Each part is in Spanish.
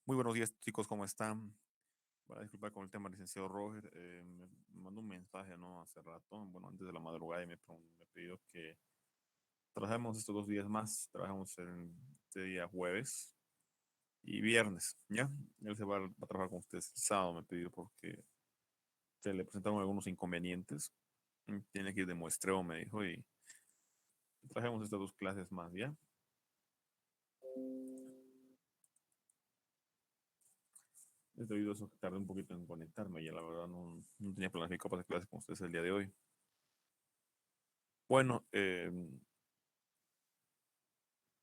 Muy buenos días, chicos, ¿cómo están? Voy a disculpar con el tema, licenciado Roger. Me mandó un mensaje, ¿no? Hace rato, bueno, antes de la madrugada, y me pidió que trabajemos estos 2 días más. Trabajamos en este día jueves y viernes, ¿ya? Él va a trabajar con ustedes el sábado, me pidió, porque se le presentaron algunos inconvenientes. Tiene que ir de muestreo, me dijo, y trabajemos estas 2 clases más, ¿ya? Es debido a eso que tardé un poquito en conectarme, ya la verdad no tenía planificado para hacer clases con ustedes el día de hoy. Bueno,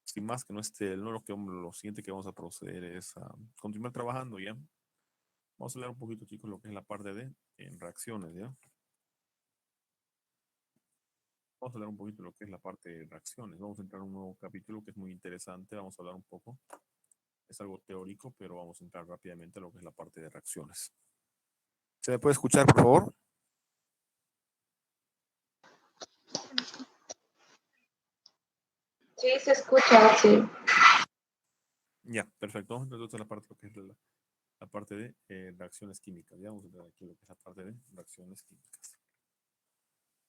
sin más que no esté, no lo siguiente que vamos a proceder es a continuar trabajando ya. Vamos a hablar un poquito, chicos, lo que es la parte de en reacciones, ¿ya? Vamos a hablar un poquito de lo que es la parte de reacciones. Vamos a entrar a un nuevo capítulo que es muy interesante. Vamos a hablar un poco. Es algo teórico, pero vamos a entrar rápidamente a lo que es la parte de reacciones. ¿Se me puede escuchar, por favor? Sí, se escucha, sí. Ya, perfecto. Vamos a entrar entonces a la parte, lo que es la parte de reacciones químicas. Ya vamos a entrar aquí a lo que es la parte de reacciones químicas.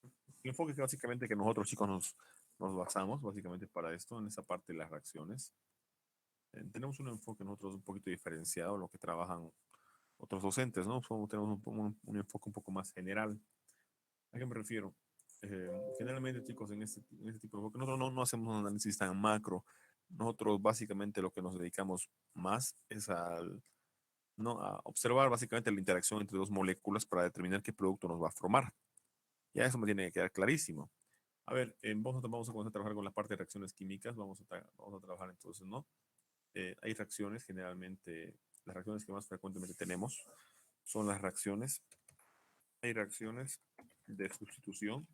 El enfoque que básicamente que nosotros, chicos, nos basamos básicamente para esto, en esa parte de las reacciones. Tenemos un enfoque nosotros un poquito diferenciado a lo que trabajan otros docentes, ¿no? Tenemos un enfoque un poco más general. ¿A qué me refiero? Generalmente, chicos, en este tipo de enfoque, nosotros no hacemos un análisis tan macro. Nosotros básicamente lo que nos dedicamos más es ¿no? a observar básicamente la interacción entre dos moléculas para determinar qué producto nos va a formar. Ya eso me tiene que quedar clarísimo. A ver, vamos a comenzar a trabajar con la parte de reacciones químicas. Vamos a trabajar entonces, ¿no? Hay reacciones, generalmente, las reacciones que más frecuentemente tenemos son las reacciones. Hay reacciones de sustitución.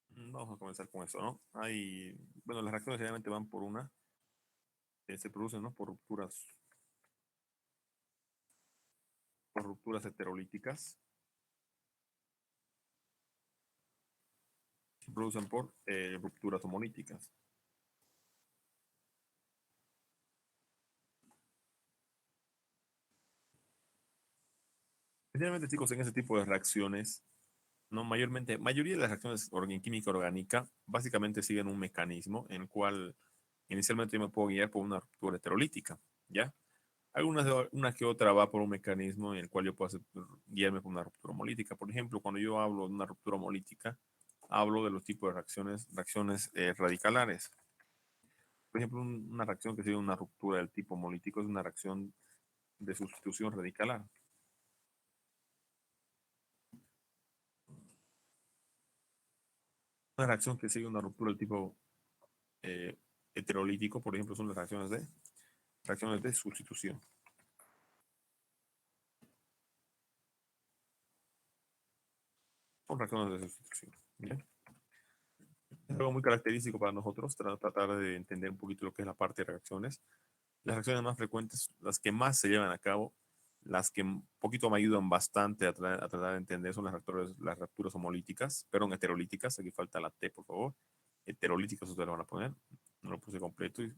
Vamos a comenzar con eso, ¿no? Bueno, las reacciones generalmente van por se producen, ¿no? Por rupturas heterolíticas. Se producen por rupturas homolíticas. Generalmente, chicos, en ese tipo de reacciones, no, mayoría de las reacciones en química orgánica básicamente siguen un mecanismo en el cual inicialmente yo me puedo guiar por una ruptura heterolítica, ¿ya? Una que otra va por un mecanismo en el cual yo puedo guiarme por una ruptura homolítica. Por ejemplo, cuando yo hablo de una ruptura homolítica, hablo de los tipos de reacciones radicalares. Por ejemplo, una reacción que sería una ruptura del tipo homolítico es una reacción de sustitución radicalar. Una reacción que sigue una ruptura del tipo eh, heterolítico, por ejemplo, son las reacciones de sustitución. Son reacciones de sustitución. ¿Bien? Es algo muy característico para nosotros tratar de entender un poquito lo que es la parte de reacciones. Las reacciones más frecuentes, las que más se llevan a cabo, las que un poquito me ayudan bastante a tratar de entender son las rupturas homolíticas, perdón, heterolíticas. Aquí falta la T, por favor. Heterolíticas ustedes lo van a poner. No lo puse completo. Y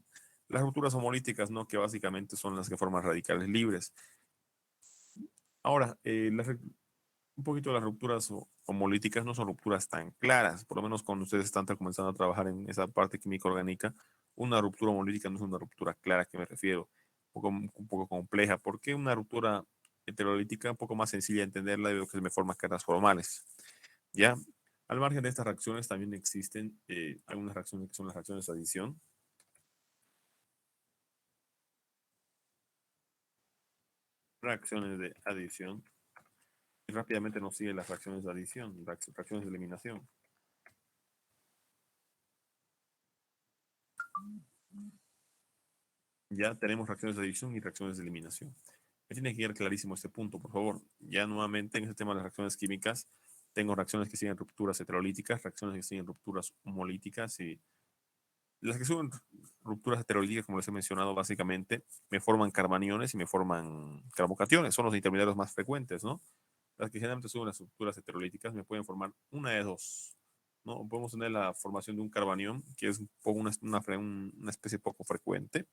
las rupturas homolíticas, ¿no? Que básicamente son las que forman radicales libres. Ahora, un poquito las rupturas homolíticas no son rupturas tan claras, por lo menos cuando ustedes están comenzando a trabajar en esa parte química orgánica, una ruptura homolítica no es una ruptura clara, que me refiero, un poco compleja. ¿Por qué una ruptura heterolítica un poco más sencilla de entenderla debido a que se me forman cadenas formales? ¿Ya? Al margen de estas reacciones también existen algunas reacciones que son las reacciones de adición. Reacciones de adición. Y rápidamente nos siguen las reacciones de adición, reacciones de eliminación. Ya tenemos reacciones de adición y reacciones de eliminación. Me tiene que quedar clarísimo este punto, por favor. Ya nuevamente en este tema de las reacciones químicas, tengo reacciones que siguen rupturas heterolíticas, reacciones que siguen rupturas homolíticas, y las que siguen rupturas heterolíticas, como les he mencionado, básicamente me forman carbaniones y me forman carbocationes. Son los intermediarios más frecuentes, ¿no? Las que generalmente son las rupturas heterolíticas me pueden formar una de dos, ¿no? Podemos tener la formación de un carbanión, que es una especie poco frecuente.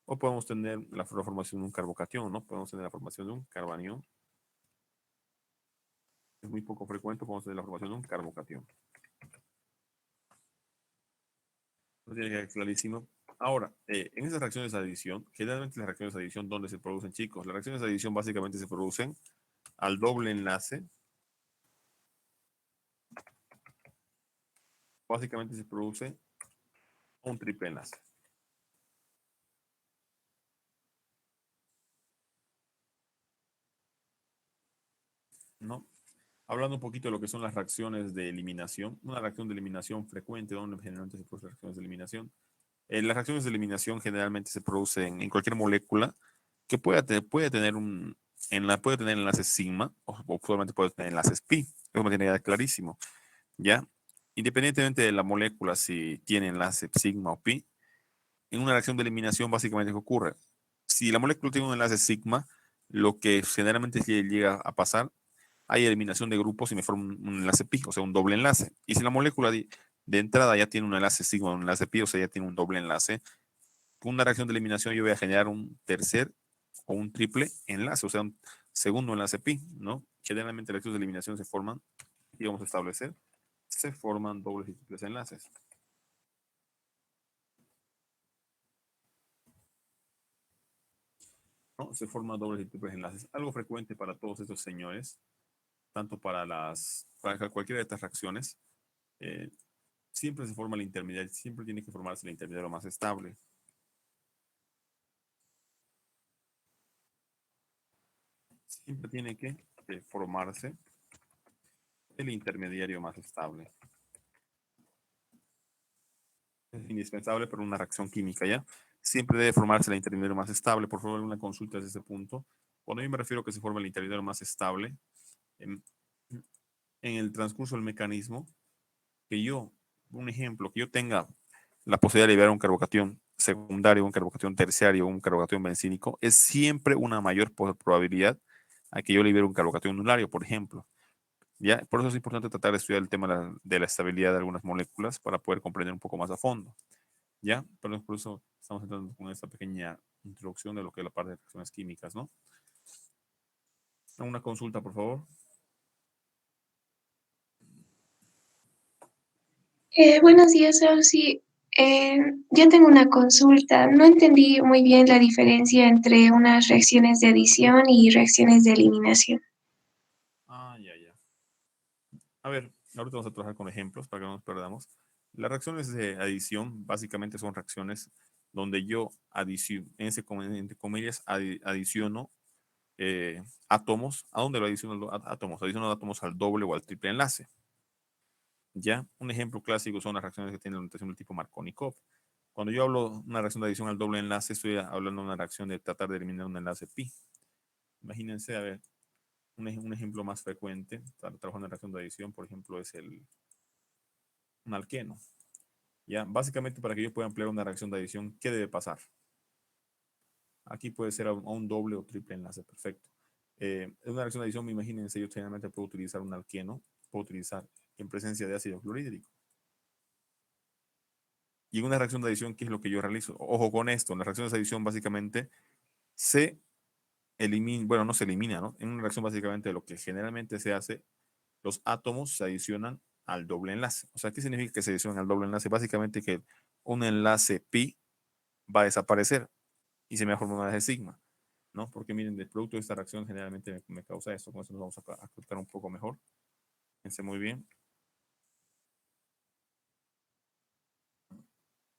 O podemos tener la formación de un carbocatión, ¿no? Podemos tener la formación de un carbanión. Es muy poco frecuente, podemos tener la formación de un carbocatión. No tiene que quedar clarísimo. Ahora, en esas reacciones de adición, generalmente las reacciones de adición, ¿dónde se producen, chicos? Las reacciones de adición básicamente se producen al doble enlace. Básicamente se produce un triple enlace. ¿No? Hablando un poquito de lo que son las reacciones de eliminación, una reacción de eliminación frecuente, donde generalmente se producen reacciones de eliminación. Las reacciones de eliminación generalmente se producen en cualquier molécula que puede tener puede tener enlaces sigma o solamente puede tener enlaces pi. Eso me tiene que quedar clarísimo, ¿ya? Independientemente de la molécula, si tiene enlace sigma o pi, en una reacción de eliminación básicamente ¿qué ocurre? Si la molécula tiene un enlace sigma, lo que generalmente llega a pasar, hay eliminación de grupos y me forma un enlace pi, o sea, un doble enlace. Y si la molécula de entrada ya tiene un enlace sigma, un enlace pi, o sea, ya tiene un doble enlace, con una reacción de eliminación yo voy a generar un tercer o un triple enlace, o sea, un segundo enlace pi, ¿no? Generalmente las reacciones de eliminación se forman, y vamos a establecer, se forman dobles y triples enlaces. ¿No? Se forman dobles y triples enlaces. Algo frecuente para todos estos señores, tanto para cualquiera de estas reacciones, eh, siempre se forma el intermediario, siempre tiene que formarse el intermediario más estable. Siempre tiene que formarse el intermediario más estable. Es indispensable para una reacción química, ¿ya? Siempre debe formarse el intermediario más estable. Por favor, una consulta desde ese punto. Cuando yo me refiero a que se forme el intermediario más estable, en, en el transcurso del mecanismo, un ejemplo, que yo tenga la posibilidad de liberar un carbocatión secundario, un carbocatión terciario, un carbocatión bencínico, es siempre una mayor probabilidad a que yo libere un carbocatión nulario, por ejemplo. ¿Ya? Por eso es importante tratar de estudiar el tema de la estabilidad de algunas moléculas para poder comprender un poco más a fondo. ¿Ya? Pero por eso estamos entrando con esta pequeña introducción de lo que es la parte de reacciones químicas, ¿no? Una consulta, por favor. Buenos días, Saul. Sí, yo tengo una consulta. No entendí muy bien la diferencia entre unas reacciones de adición y reacciones de eliminación. Ah, ya, ya. A ver, ahorita vamos a trabajar con ejemplos para que no nos perdamos. Las reacciones de adición básicamente son reacciones donde yo adiciono, entre comillas, adiciono átomos. ¿A dónde lo adiciono? Átomos. Adiciono átomos al doble o al triple enlace. Ya, un ejemplo clásico son las reacciones que tienen la notación del tipo Markovnikov. Cuando yo hablo de una reacción de adición al doble enlace, estoy hablando de una reacción de tratar de eliminar un enlace pi. Imagínense, a ver, un ejemplo más frecuente para trabajar en una reacción de adición, por ejemplo, es un alqueno. ¿Ya? Básicamente, para que yo pueda emplear una reacción de adición, ¿qué debe pasar? Aquí puede ser a un doble o triple enlace, perfecto. En una reacción de adición, imagínense, yo generalmente puedo utilizar un alqueno, puedo utilizar en presencia de ácido clorhídrico. Y en una reacción de adición, ¿qué es lo que yo realizo? Ojo con esto, en las reacciones de adición básicamente se elimina, bueno, no se elimina, ¿no? En una reacción básicamente lo que generalmente se hace, los átomos se adicionan al doble enlace. O sea, ¿qué significa que se adicionan al doble enlace? Básicamente que un enlace pi va a desaparecer y se me va a formar un enlace sigma, ¿no? Porque miren, el producto de esta reacción generalmente me causa esto. Con eso nos vamos a contar un poco mejor. Fíjense muy bien.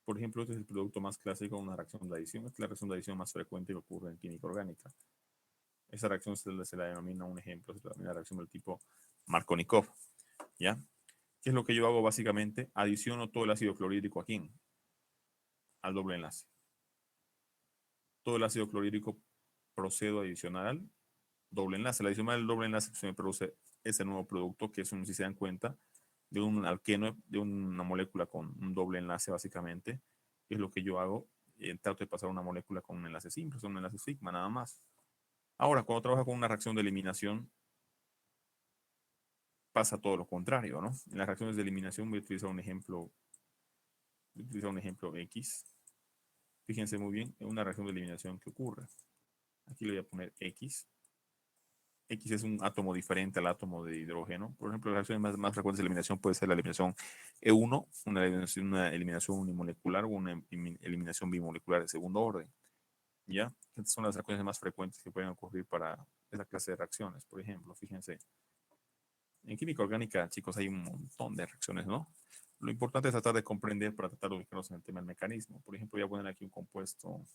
Por ejemplo, este es el producto más clásico de una reacción de adición. Esta es la reacción de adición más frecuente que ocurre en química orgánica. Esa reacción se la denomina un ejemplo, se la denomina reacción del tipo Markovnikov. ¿Ya? ¿Qué es lo que yo hago básicamente? Adiciono todo el ácido clorhídrico aquí al doble enlace. Todo el ácido clorhídrico procedo a adicionar al doble enlace. La adición del doble enlace se me produce ese nuevo producto que es, si se dan cuenta, de un alqueno, de una molécula con un doble enlace básicamente, que es lo que yo hago. Trato de pasar una molécula con un enlace simple, un enlace sigma, nada más. Ahora, cuando trabajo con una reacción de eliminación, pasa todo lo contrario, ¿no? En las reacciones de eliminación voy a utilizar un ejemplo, X. Fíjense muy bien en una reacción de eliminación que ocurre. Aquí le voy a poner X. X es un átomo diferente al átomo de hidrógeno. Por ejemplo, las reacciones más frecuentes de eliminación puede ser la eliminación E1, una eliminación unimolecular o una eliminación bimolecular de segundo orden. ¿Ya? Estas son las reacciones más frecuentes que pueden ocurrir para esa clase de reacciones. Por ejemplo, fíjense, en química orgánica, chicos, hay un montón de reacciones, ¿no? Lo importante es tratar de comprender para tratar de ubicarnos en el tema del mecanismo. Por ejemplo, voy a poner aquí un compuesto,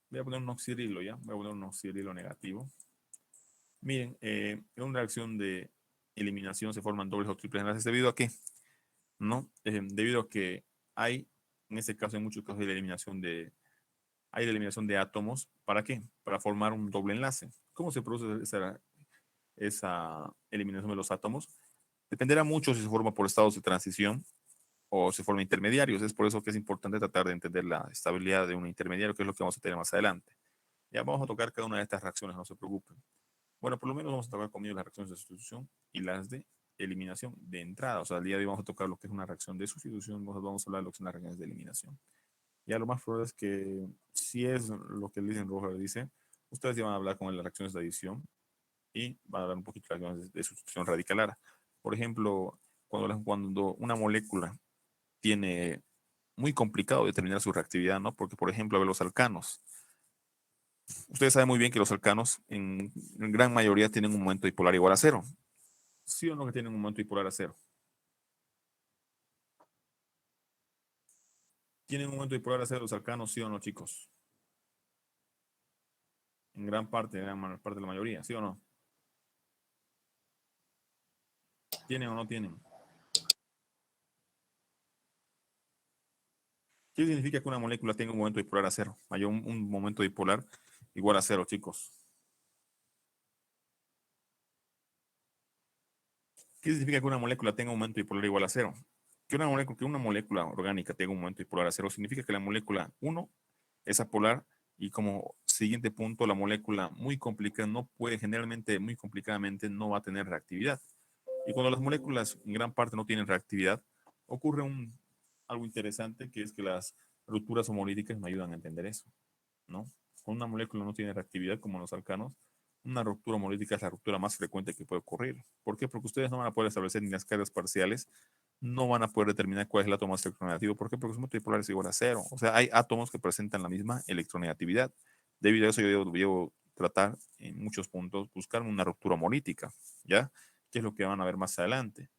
voy a poner un oxidrilo, ¿ya? Voy a poner un oxidrilo negativo. Miren, en una reacción de eliminación se forman dobles o triples enlaces. ¿Debido a qué? ¿No? Debido a que hay, en este caso, en muchos casos, de eliminación de átomos. ¿Para qué? Para formar un doble enlace. ¿Cómo se produce esa eliminación de los átomos? Dependerá mucho si se forma por estados de transición o se forma intermediarios. Es por eso que es importante tratar de entender la estabilidad de un intermediario, que es lo que vamos a tener más adelante. Ya vamos a tocar cada una de estas reacciones, no se preocupen. Bueno, por lo menos vamos a tocar conmigo las reacciones de sustitución y las de eliminación de entrada. O sea, el día de hoy vamos a tocar lo que es una reacción de sustitución, vamos a hablar de lo que son las reacciones de eliminación. Ya lo más probable es que si es lo que el Roger dice, ustedes ya van a hablar con las reacciones de adición y van a hablar un poquito de las reacciones de sustitución radicalar. Por ejemplo, cuando una molécula tiene muy complicado determinar su reactividad, ¿no? Porque, por ejemplo, a ver, los alcanos. Ustedes saben muy bien que los alcanos en gran mayoría tienen un momento dipolar igual a cero. ¿Sí o no que tienen un momento dipolar a cero? ¿Tienen un momento dipolar a cero los alcanos, sí o no, chicos? En gran parte de la mayoría, ¿sí o no? ¿Tienen o no tienen? ¿Qué significa que una molécula tenga un momento dipolar a cero? Hay un momento dipolar igual a cero, chicos. ¿Qué significa que una molécula tenga un momento dipolar igual a cero? Que una molécula orgánica tenga un momento dipolar a cero significa que la molécula 1 es apolar y como siguiente punto, la molécula muy complicada no puede, generalmente muy complicadamente, no va a tener reactividad. Y cuando las moléculas en gran parte no tienen reactividad, ocurre algo interesante que es que las rupturas homolíticas me ayudan a entender eso, ¿no? Cuando una molécula no tiene reactividad, como los alcanos, una ruptura homolítica es la ruptura más frecuente que puede ocurrir. ¿Por qué? Porque ustedes no van a poder establecer ni las cargas parciales, no van a poder determinar cuál es el átomo más electronegativo. ¿Por qué? Porque su momento dipolar es igual a cero. O sea, hay átomos que presentan la misma electronegatividad. Debido a eso, yo debo tratar en muchos puntos buscar una ruptura homolítica, ¿ya? Que es lo que van a ver más adelante.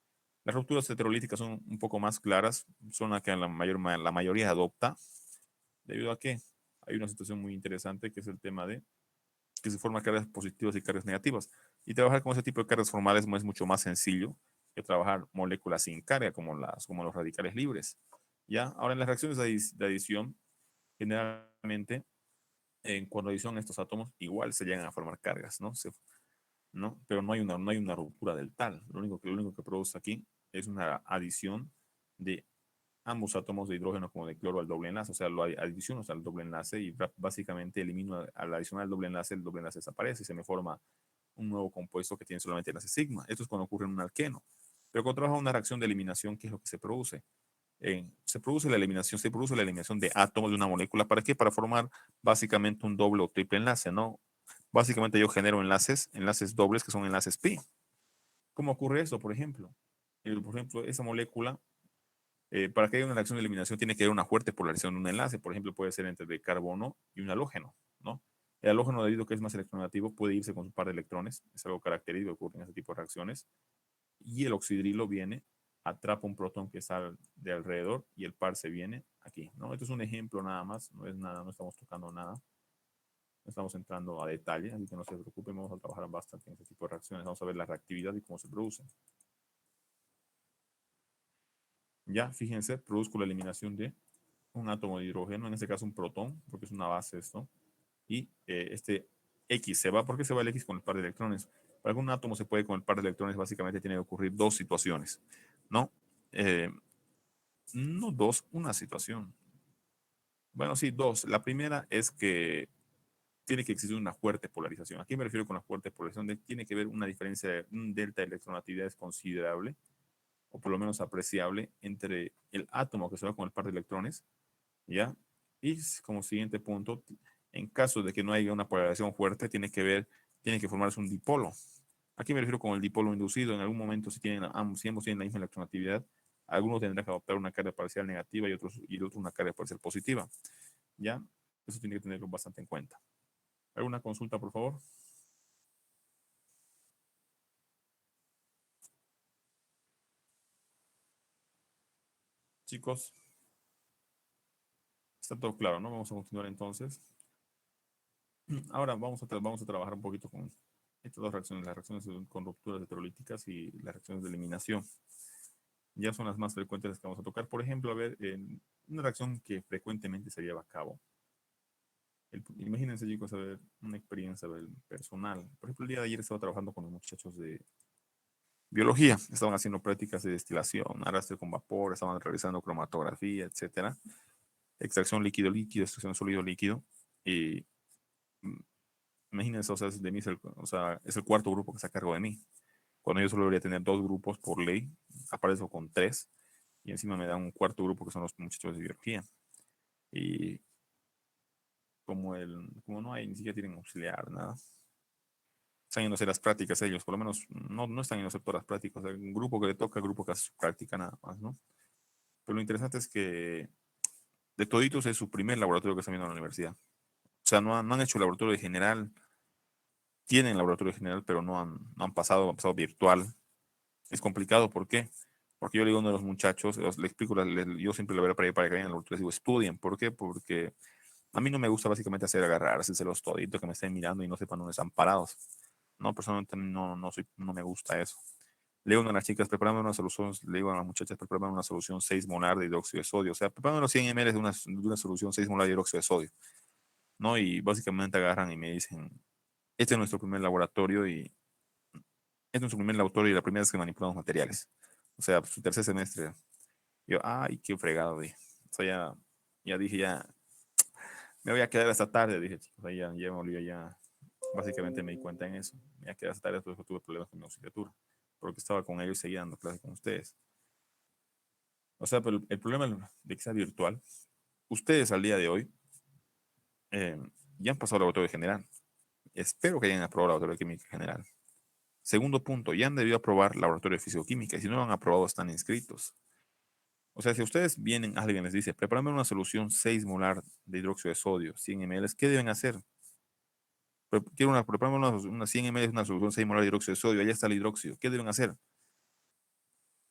Las rupturas heterolíticas son un poco más claras, son las que la mayoría adopta, debido a que hay una situación muy interesante que es el tema de que se forman cargas positivas y cargas negativas. Y trabajar con ese tipo de cargas formales es mucho más sencillo que trabajar moléculas sin carga, como los radicales libres. ¿Ya? Ahora, en las reacciones de adición, generalmente, cuando adicionan estos átomos, igual se llegan a formar cargas, ¿no? ¿No? Pero no hay una ruptura del tal. Lo único que produce aquí es una adición de ambos átomos de hidrógeno como de cloro al doble enlace, o sea, lo adiciono al doble enlace y básicamente elimino al adicionar el doble enlace desaparece y se me forma un nuevo compuesto que tiene solamente enlace sigma. Esto es cuando ocurre en un alqueno. Pero cuando trabaja una reacción de eliminación, ¿qué es lo que se produce? Se produce la eliminación de átomos de una molécula. ¿Para qué? Para formar básicamente un doble o triple enlace, ¿no? Básicamente yo genero enlaces dobles que son enlaces pi. ¿Cómo ocurre esto, por ejemplo? Por ejemplo, esa molécula para que haya una reacción de eliminación tiene que haber una fuerte polarización de un enlace. Por ejemplo, puede ser entre el carbono y un halógeno, ¿no? El halógeno, debido a que es más electronegativo, puede irse con su par de electrones. Es algo característico que ocurre en este tipo de reacciones. Y el oxidrilo viene, atrapa un protón que está de alrededor y el par se viene aquí, ¿no? Esto es un ejemplo nada más, no es nada, no estamos tocando nada. No estamos entrando a detalle, así que no se preocupen, vamos a trabajar bastante en este tipo de reacciones. Vamos a ver la reactividad y cómo se producen. Ya, fíjense, produzco la eliminación de un átomo de hidrógeno, en este caso un protón, porque es una base esto, y este X se va. ¿Por qué se va el X con el par de electrones? Para que un átomo se puede con el par de electrones, básicamente tiene que ocurrir dos situaciones, ¿no? Eh, no dos, una situación. Bueno, sí, dos. La primera es que tiene que existir una fuerte polarización. ¿A qué me refiero con la fuerte polarización? Tiene que haber una diferencia, un delta de electronegatividades considerable, o por lo menos apreciable, entre el átomo que se va con el par de electrones, ¿ya? Y como siguiente punto, en caso de que no haya una polarización fuerte, tiene que formarse un dipolo. Aquí me refiero con el dipolo inducido. En algún momento, si ambos tienen la misma electronegatividad, algunos tendrán que adoptar una carga parcial negativa y el otro una carga parcial positiva. ¿Ya? Eso tiene que tenerlo bastante en cuenta. ¿Alguna consulta, por favor? Chicos, está todo claro, ¿no? Vamos a continuar entonces. Ahora vamos a trabajar un poquito con estas dos reacciones, las reacciones con rupturas heterolíticas y las reacciones de eliminación. Ya son las más frecuentes que vamos a tocar. Por ejemplo, a ver, una reacción que frecuentemente se lleva a cabo. Imagínense, chicos, a ver, una experiencia personal. Por ejemplo, el día de ayer estaba trabajando con los muchachos de biología. Estaban haciendo prácticas de destilación, arrastre con vapor, estaban realizando cromatografía, etcétera. Extracción líquido-líquido, extracción sólido-líquido. Y mm, imagínense, o sea, de mí es el cuarto grupo que está a cargo de mí. Cuando yo solo debería tener dos grupos por ley, aparezco con tres. Y encima me da un cuarto grupo que son los muchachos de biología. Y como no hay, ni siquiera tienen auxiliar, nada. Están yendo a hacer las prácticas ellos, por lo menos no están yendo a hacer todas las prácticas. Hay un grupo que le toca, el grupo que hace su práctica nada más, ¿no? Pero lo interesante es que de toditos es su primer laboratorio que están viendo en la universidad. O sea, no han hecho el laboratorio general, tienen laboratorio general, pero no han han pasado virtual. Es complicado, ¿por qué? Porque yo le digo a uno de los muchachos, le explico, yo siempre le voy para que vayan al laboratorio, les digo, estudien. ¿Por qué? Porque a mí no me gusta básicamente hacer agarrarse los toditos que me estén mirando y no sepan dónde están parados. No, personalmente no me gusta eso. Le digo a las chicas, preparando una solución, le digo a las muchachas, preparando una solución 6 molar de hidróxido de sodio. O sea, preparando los 100 ml de una solución 6 molar de hidróxido de sodio. ¿No? Y básicamente agarran y me dicen, este es nuestro primer laboratorio y es nuestro primer laboratorio y la primera vez que manipulamos materiales. O sea, su tercer semestre. Yo, ay, qué fregado, dije. O sea, ya dije, ya me voy a quedar hasta tarde, dije, chicos. Ahí ya me olvidé, ya básicamente me di cuenta en eso. Me voy a quedar hasta tarde porque tuve problemas con mi auxiliatura. Porque estaba con ellos y seguía dando clases con ustedes. O sea, pero el problema de que sea virtual, ustedes al día de hoy eh, ya han pasado el laboratorio general. Espero que hayan aprobado el laboratorio de química general. Segundo punto, ya han debido aprobar el laboratorio de fisicoquímica. Y si no lo han aprobado, están inscritos. O sea, si ustedes vienen, alguien les dice, prepárame una solución 6 molar de hidróxido de sodio, 100 ml, ¿qué deben hacer? Prepárame una 100 ml, una solución 6 molar de hidróxido de sodio, allá está el hidróxido. ¿Qué deben hacer?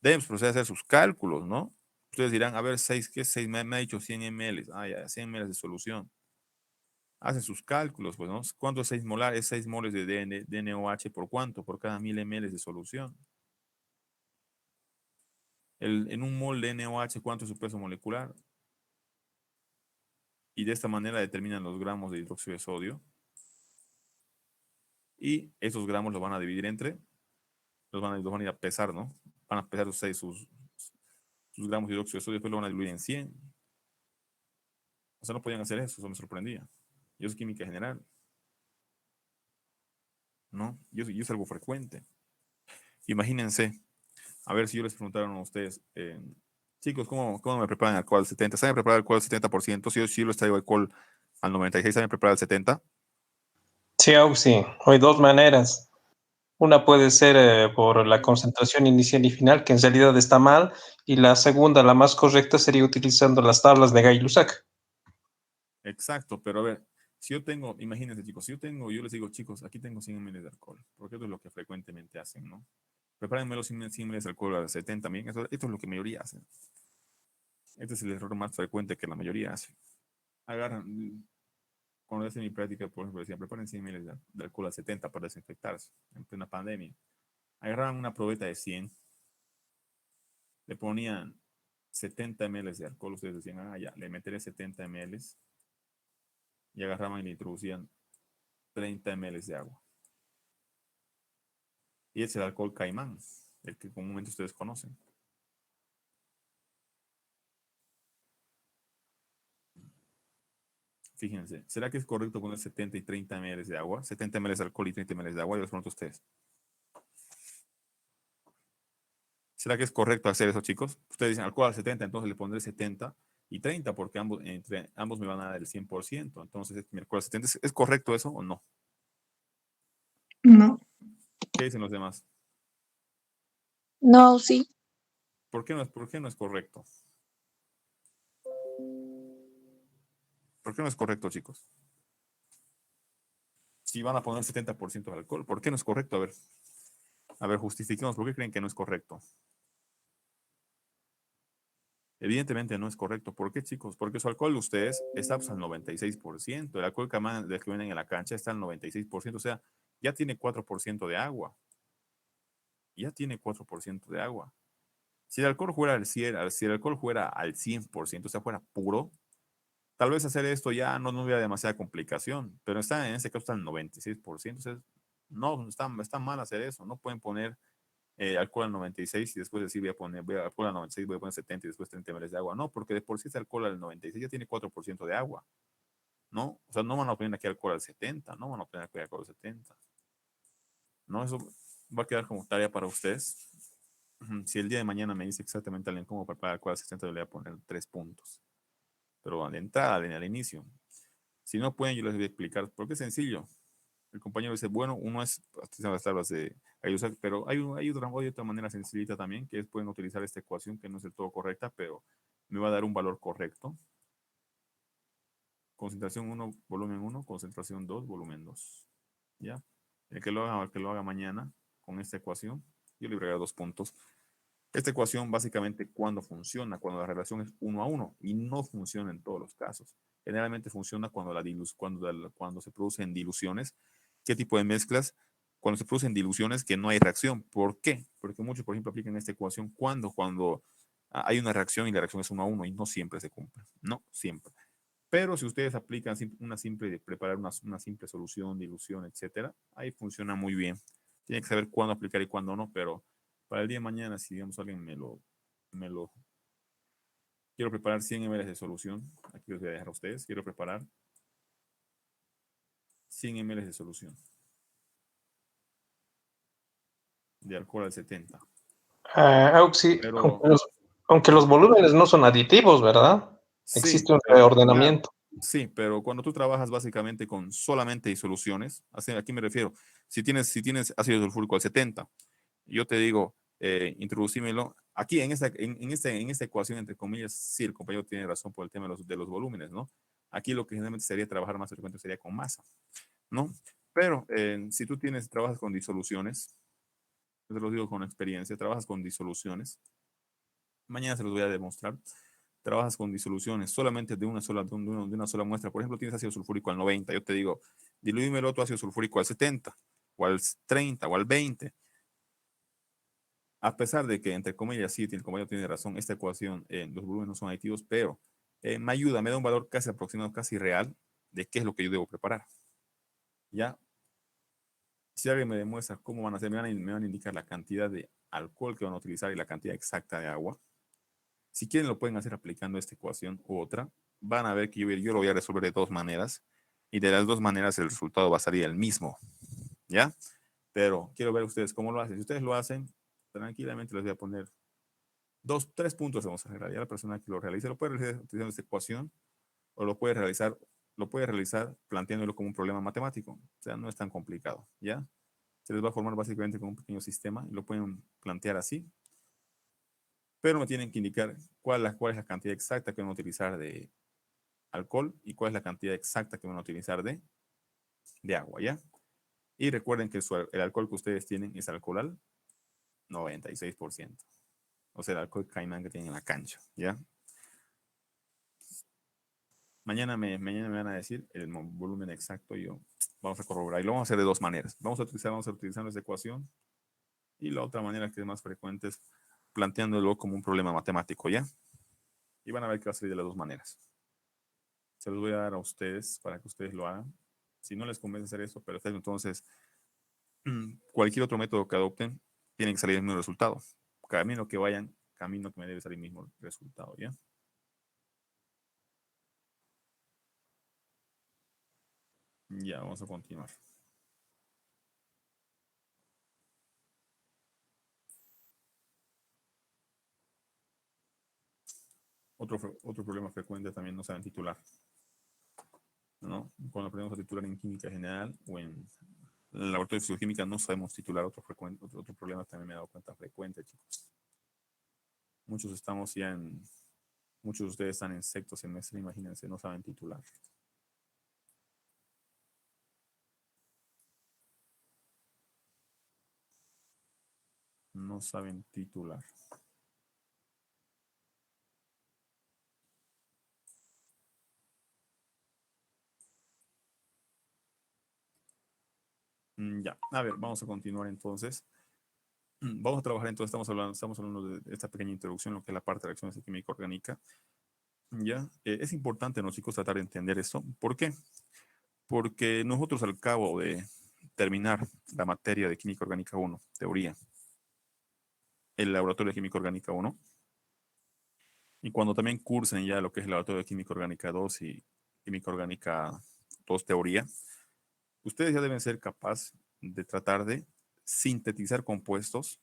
Deben proceder a hacer sus cálculos, ¿no? Ustedes dirán, a ver, 6, ¿qué es 6? Me ha dicho 100 ml. Ah, ya, 100 ml de solución. Hacen sus cálculos, pues, ¿no? ¿Cuánto es 6 molar? Es 6 moles de DNOH por cuánto? Por cada 1000 ml de solución. En un mol de NOH, ¿cuánto es su peso molecular? Y de esta manera determinan los gramos de hidróxido de sodio. Y esos gramos los van a dividir entre, los van a ir a pesar, ¿no? Van a pesar sus gramos de hidróxido de sodio, después lo van a dividir en 100. O sea, no podían hacer eso, eso me sorprendía. Y eso es química general, ¿no? Y es algo frecuente. Imagínense, a ver si yo les preguntara a ustedes, chicos, ¿cómo me preparan alcohol al 70? ¿Saben preparar alcohol al 70%? Si yo les traigo alcohol al 96, ¿saben preparar al 70? Sí, sí, hay dos maneras. Una puede ser por la concentración inicial y final, que en realidad está mal, y la segunda, la más correcta, sería utilizando las tablas de Gay-Lussac. Exacto, pero a ver, si yo tengo, imagínense chicos, si yo les digo, chicos, aquí tengo 100 ml de alcohol, porque esto es lo que frecuentemente hacen, ¿no? Prepárenme los 100 ml de alcohol al 70 también, esto es lo que mayoría hacen. Este es el error más frecuente que la mayoría hace. Agarran, cuando hacen mi práctica, por ejemplo, decían, preparen 100 ml de alcohol al 70 para desinfectarse en plena pandemia. Agarraban una probeta de 100, le ponían 70 ml de alcohol, ustedes decían, ah, ya, le meteré 70 ml y agarraban y le introducían 30 ml de agua. Y es el alcohol caimán, el que comúnmente ustedes conocen. Fíjense, ¿será que es correcto poner 70 y 30 ml de agua? 70 ml de alcohol y 30 ml de agua. Yo les pregunto a ustedes. ¿Será que es correcto hacer eso, chicos? Ustedes dicen alcohol al 70, entonces le pondré 70 y 30 porque entre ambos me van a dar el 100%. Entonces, mi alcohol al 70, ¿es correcto eso o no? No. ¿Qué dicen los demás? No, sí. ¿Por qué no es correcto? ¿Por qué no es correcto, chicos? Si van a poner 70% de alcohol, ¿por qué no es correcto? A ver, justifiquemos. ¿Por qué creen que no es correcto? Evidentemente no es correcto. ¿Por qué, chicos? Porque su alcohol de ustedes está pues, al 96%. El alcohol que venden en la cancha está al 96%. O sea, ya tiene 4% de agua. Ya tiene 4% de agua. Si el alcohol fuera al 100, si el alcohol fuera al 100%, o sea, fuera puro, tal vez hacer esto ya no hubiera demasiada complicación. Pero en ese caso está al 96%. O sea, no, está mal hacer eso. No pueden poner alcohol al 96 y después decir voy a alcohol al 96, voy a poner 70 y después 30 ml de agua. No, porque de por sí ese alcohol al 96 ya tiene 4% de agua. ¿No? O sea, no van a poner aquí alcohol al 70, no van a poner aquí alcohol al 70. ¿No? Eso va a quedar como tarea para ustedes. Si el día de mañana me dice exactamente alguien cómo preparar alcohol al 70, le voy a poner 3 puntos. Pero de entrada, al inicio. Si no pueden, yo les voy a explicar, porque es sencillo. El compañero dice, bueno, uno es utilizar las tablas de Ayuso, pero hay otra manera sencillita también, que es pueden utilizar esta ecuación que no es del todo correcta, pero me va a dar un valor correcto. Concentración 1, volumen 1, concentración 2, volumen 2. ¿Ya? El que lo haga mañana con esta ecuación, yo le voy a agregar 2 puntos. Esta ecuación básicamente cuando funciona, cuando la relación es 1 a 1 y no funciona en todos los casos. Generalmente funciona cuando se producen diluciones. ¿Qué tipo de mezclas? Cuando se producen diluciones que no hay reacción. ¿Por qué? Porque muchos, por ejemplo, aplican esta ecuación cuando hay una reacción y la reacción es 1 a 1 y no siempre se cumple. No siempre. Pero si ustedes aplican preparar una simple solución, dilución, etcétera, ahí funciona muy bien. Tienen que saber cuándo aplicar y cuándo no, pero para el día de mañana, si digamos alguien quiero preparar 100 ml de solución, aquí los voy a dejar a ustedes, quiero preparar 100 ml de solución de alcohol al 70. Auxi, Pero aunque los volúmenes no son aditivos, ¿verdad? sí, Existe un pero reordenamiento. claro, sí, pero cuando tú trabajas básicamente con solamente disoluciones, aquí me refiero, si tienes ácido sulfúrico al 70, yo te digo, introducímelo. Aquí en esta ecuación, entre comillas, sí, el compañero tiene razón por el tema de los volúmenes, ¿no? Aquí lo que generalmente sería trabajar más frecuente sería con masa, ¿no? Pero si tú trabajas con disoluciones, yo te lo digo con experiencia, trabajas con disoluciones, mañana se los voy a demostrar, trabajas con disoluciones solamente de una sola muestra. Por ejemplo, tienes ácido sulfúrico al 90, yo te digo, dilúyeme el otro ácido sulfúrico al 70, o al 30, o al 20. A pesar de que, entre comillas, sí, el compañero tiene razón, esta ecuación, los volúmenes no son aditivos, pero me ayuda, me da un valor casi aproximado, casi real, de qué es lo que yo debo preparar. ¿Ya? Si alguien me demuestra cómo van a hacer, me van a indicar la cantidad de alcohol que van a utilizar y la cantidad exacta de agua. Si quieren, lo pueden hacer aplicando esta ecuación u otra. Van a ver que yo lo voy a resolver de 2 maneras, y de las 2 maneras el resultado va a salir el mismo. ¿Ya? Pero quiero ver ustedes cómo lo hacen. Si ustedes lo hacen, tranquilamente les voy a poner 3 puntos vamos a arreglar. Ya la persona que lo realice lo puede realizar utilizando esta ecuación o lo puede realizar planteándolo como un problema matemático. O sea, no es tan complicado, ¿ya? Se les va a formar básicamente como un pequeño sistema y lo pueden plantear así. Pero me tienen que indicar cuál es la cantidad exacta que van a utilizar de alcohol y cuál es la cantidad exacta que van a utilizar de agua, ¿ya? Y recuerden que el alcohol que ustedes tienen es alcohol al 96%. O sea, el alcohol caimán que tienen en la cancha, ¿ya? Mañana me van a decir el volumen exacto y vamos a corroborar. Y lo vamos a hacer de 2 maneras. Vamos a utilizar esta ecuación y la otra manera que es más frecuente es planteándolo como un problema matemático, ¿ya? Y van a ver que va a salir de las 2 maneras. Se los voy a dar a ustedes para que ustedes lo hagan. Si no les convence hacer eso, perfecto. Entonces, cualquier otro método que adopten, tiene que salir el mismo resultado. Camino que vayan, camino que me debe salir el mismo resultado, ¿ya? Ya, vamos a continuar. Otro problema frecuente también no saben titular, ¿no? Cuando aprendemos a titular en química general o en el laboratorio de fisicoquímica no sabemos titular. Otro problema también me he dado cuenta frecuente, chicos. Muchos de ustedes están en sexto semestre, imagínense, no saben titular. No saben titular. Ya, a ver, vamos a continuar entonces. Vamos a trabajar entonces, estamos hablando de esta pequeña introducción, lo que es la parte de reacciones de química orgánica. Ya, es importante, ¿no, chicos, tratar de entender esto? ¿Por qué? Porque nosotros al cabo de terminar la materia de química orgánica 1, teoría, el laboratorio de química orgánica 1, y cuando también cursen ya lo que es el laboratorio de química orgánica 2 y química orgánica 2, teoría, ustedes ya deben ser capaces de tratar de sintetizar compuestos.